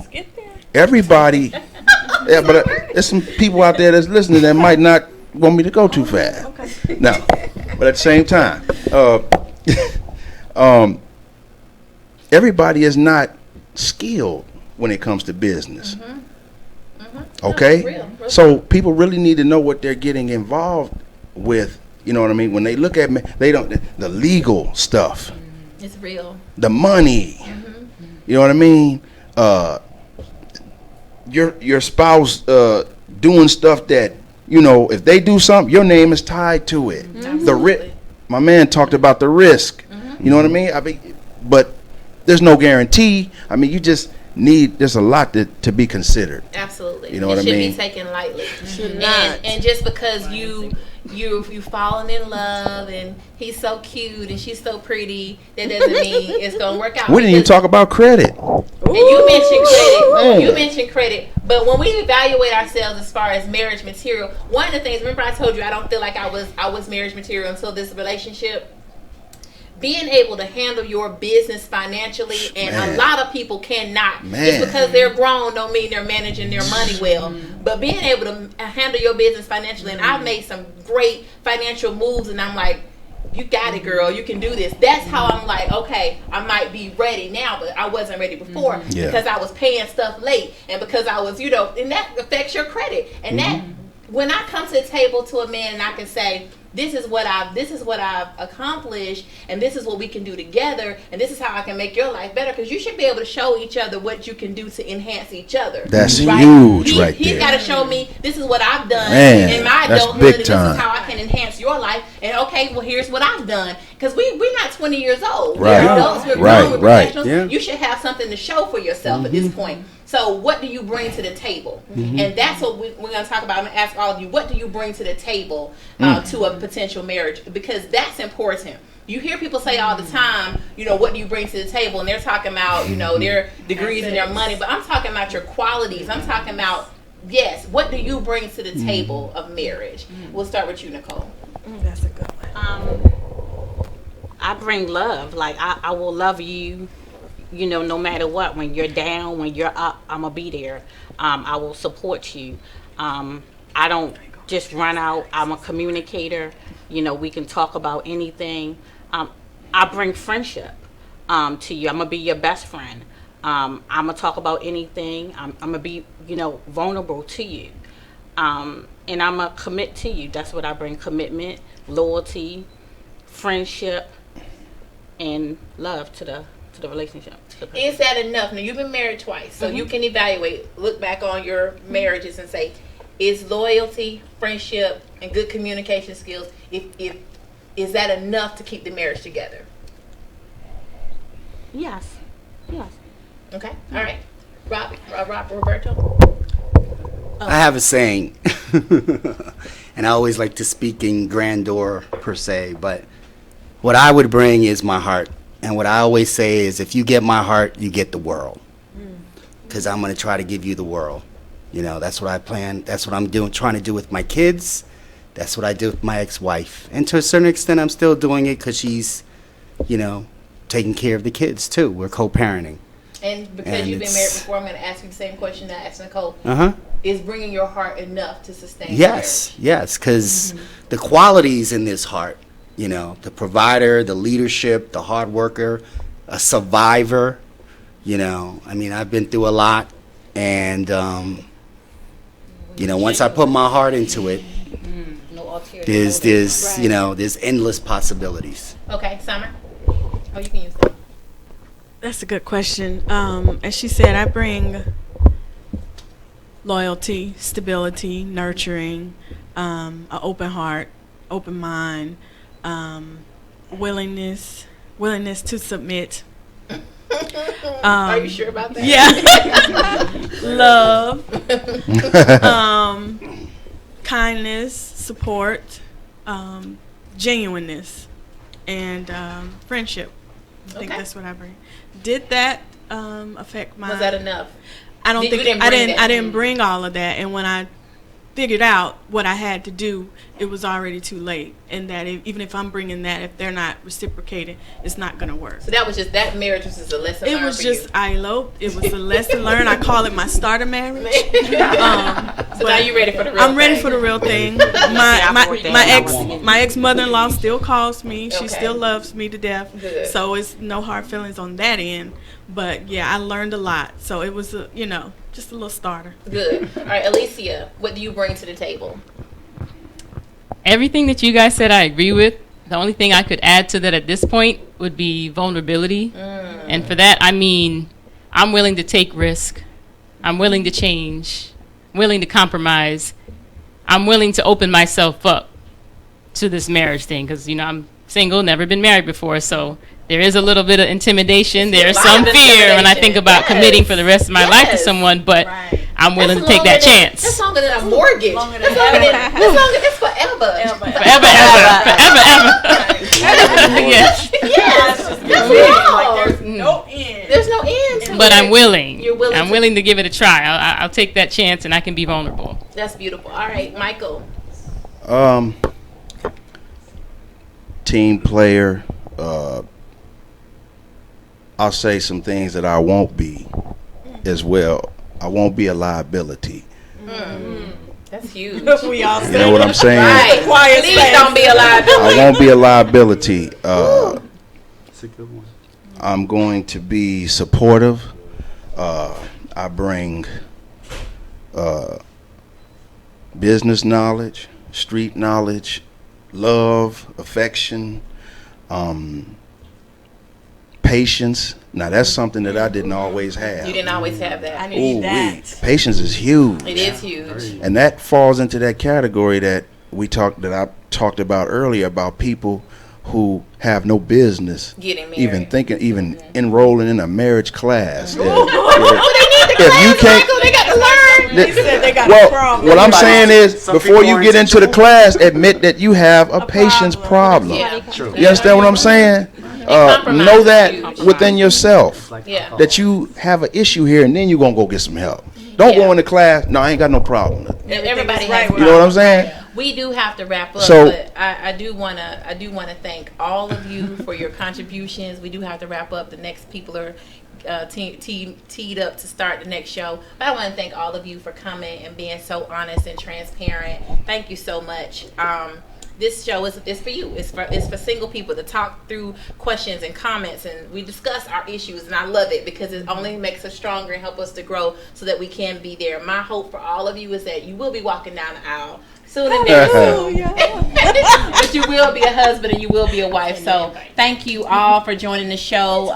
get there. Everybody, but there's some people out there that's listening that might not want me to go too fast. Okay. No, but at the same time, everybody is not skilled when it comes to business. Okay? Real. So people really need to know what they're getting involved with. You know what I mean? When they look at me, they don't, the legal stuff. It's real. The money. You know what I mean? Your spouse doing stuff that, if they do something, your name is tied to it. my man talked about the risk. You know what I mean? But there's no guarantee. I mean, you just need. There's a lot to be considered. Absolutely. You know what I It should mean? be taken lightly. Should not. And just because you falling in love and he's so cute and she's so pretty, that doesn't mean it's gonna work out. We didn't even talk about credit. And you mentioned credit. Man. You mentioned credit. But when we evaluate ourselves as far as marriage material, one of the things, remember I told you I don't feel like I was marriage material until this relationship. Being able to handle your business financially, and a lot of people cannot. Just because they're grown don't mean they're managing their money well. But being able to handle your business financially, and I've made some great financial moves, and I'm like, you got it, girl. You can do this. That's how I'm like, okay, I might be ready now, but I wasn't ready before because I was paying stuff late, and because I was, and that affects your credit. And that, when I come to the table to a man and I can say, this is what I've accomplished, and this is what we can do together, and this is how I can make your life better, because you should be able to show each other what you can do to enhance each other. That's huge right there. He's got to show me, this is what I've done in my that's adulthood, big and time. this is how I can enhance your life. And okay, well, here's what I've done, because we're not 20 years old. Right. We're adults. We're Right. grown. We're professionals. Yeah. You should have something to show for yourself at this point. So what do you bring to the table? And that's what we're going to talk about. I'm going to ask all of you, what do you bring to the table to a potential marriage? Because that's important. You hear people say all the time, what do you bring to the table? And they're talking about, their degrees and their money. But I'm talking about your qualities. I'm talking about, yes, what do you bring to the table of marriage? We'll start with you, Nicole. That's a good one. I bring love. Like, I will love you, no matter what. When you're down, when you're up, I'm going to be there. I will support you. I don't just run out. I'm a communicator. We can talk about anything. I bring friendship to you. I'm going to be your best friend. I'm going to talk about anything. I'm going to be, vulnerable to you. And I'm going to commit to you. That's what I bring: commitment, loyalty, friendship, and love to the relationship. Is that enough? Now, you've been married twice, so you can evaluate, look back on your marriages and say, is loyalty, friendship, and good communication skills, is that enough to keep the marriage together? Yes. Okay. All right. Roberto? I have a saying, and I always like to speak in grandeur per se, but what I would bring is my heart. And what I always say is, if you get my heart, you get the world. Because I'm going to try to give you the world. That's what I plan. That's what I'm trying to do with my kids. That's what I do with my ex-wife. And to a certain extent, I'm still doing it because she's, taking care of the kids, too. We're co-parenting. And because you've been married before, I'm going to ask you the same question that I asked Nicole. Is bringing your heart enough to sustain Yes, because the qualities in this heart, the provider, the leadership, the hard worker, a survivor, I've been through a lot, and, once I put my heart into it, there's endless possibilities. Okay, Summer? Oh, you can use that. That's a good question. As she said, I bring loyalty, stability, nurturing, an open heart, open mind, willingness to submit. Are you sure about that? Yeah. Love, kindness, support, genuineness, and friendship. I think that's what I bring. Did that affect my? Was that enough? I don't think I didn't bring all of that, and when I figured out what I had to do, it was already too late. And that even if I'm bringing that, if they're not reciprocating, it's not going to work. So that marriage was just a lesson learned. It was just, I eloped. It was a lesson learned. I call it my starter marriage. So now you're ready for the real thing. I'm ready for the real thing. My ex mother-in-law still calls me. She still loves me to death. Good. So it's no hard feelings on that end. But yeah, I learned a lot. So it was just a little starter. Good. All right, Alicia, what do you bring to the table? Everything that you guys said, I agree with. The only thing I could add to that at this point would be vulnerability. And for that, I mean, I'm willing to take risk. I'm willing to change, willing to compromise. I'm willing to open myself up to this marriage thing because, I'm single, never been married before, so there is a little bit of intimidation. There's a lot some of fear when I think intimidation. about committing for the rest of my life to someone, but I'm willing to take that chance. That's longer than a mortgage. That's longer than forever. Forever. Yes. There's no end. There's no end to But it. I'm willing. You're willing. I'm willing to give it a try. I'll take that chance, and I can be vulnerable. That's beautiful. All right, Michael. Team player. I'll say some things that I won't be as well. I won't be a liability. That's huge. We all You know what I'm saying? Right. Quiet Please space. don't be a liability. I won't be a liability. I'm going to be supportive. I bring business knowledge, street knowledge, love, affection, patience. Now that's something that I didn't always have. You didn't always have that. I need that. Patience is huge. It is huge. And that falls into that category that I talked about earlier, about people who have no business Getting married. even enrolling in a marriage class. They need the If you class, can't- Michael. They got to learn. He said they got a Well, problem. what I'm saying is, Some before people you are get into the intentional. class, admit that you have a patience problem. Yeah. True. You understand what I'm saying? compromise Know is that huge. within yourself, Yeah. that you have an issue here, and then you're going to go get some help. Don't Yeah. go into class, no, I ain't got no problem. Everybody right has. with You know what I'm saying? We do have to wrap up, So- but I do wanna thank all of you for your contributions. We do have to wrap up. The next people are teed up to start the next show. But I want to thank all of you for coming and being so honest and transparent. Thank you so much. This show is for you. It's for single people to talk through questions and comments, and we discuss our issues, and I love it because it only makes us stronger and help us to grow so that we can be there. My hope for all of you is that you will be walking down the aisle soon and very soon. But you will be a husband and you will be a wife. So thank you all for joining the show.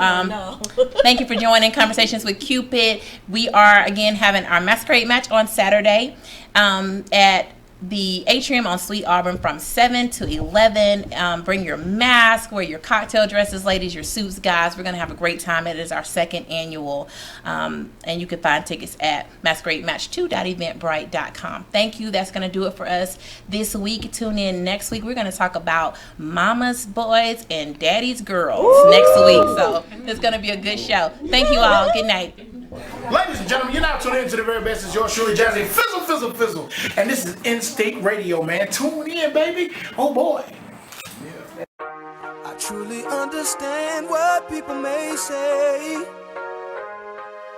Thank you for joining Conversations with Cupid. We are again having our masquerade match on Saturday at the atrium on Sweet Auburn from 7 to 11. Bring your mask, wear your cocktail dresses, ladies, your suits, guys. We're going to have a great time. It is our second annual. And you can find tickets at masqueradematch2.eventbrite.com. Thank you. That's going to do it for us this week. Tune in next week. We're going to talk about mama's boys and daddy's girls next week. So it's going to be a good show. Thank you all. Good night. Ladies and gentlemen, you're now tuned in to the very best. It's yours truly, Jazzy Fizzle, Fizzle, Fizzle. And this is Instinct Radio, man. Tune in, baby. Oh, boy. I truly understand what people may say.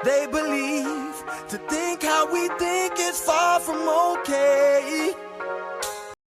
They believe to think how we think is far from okay.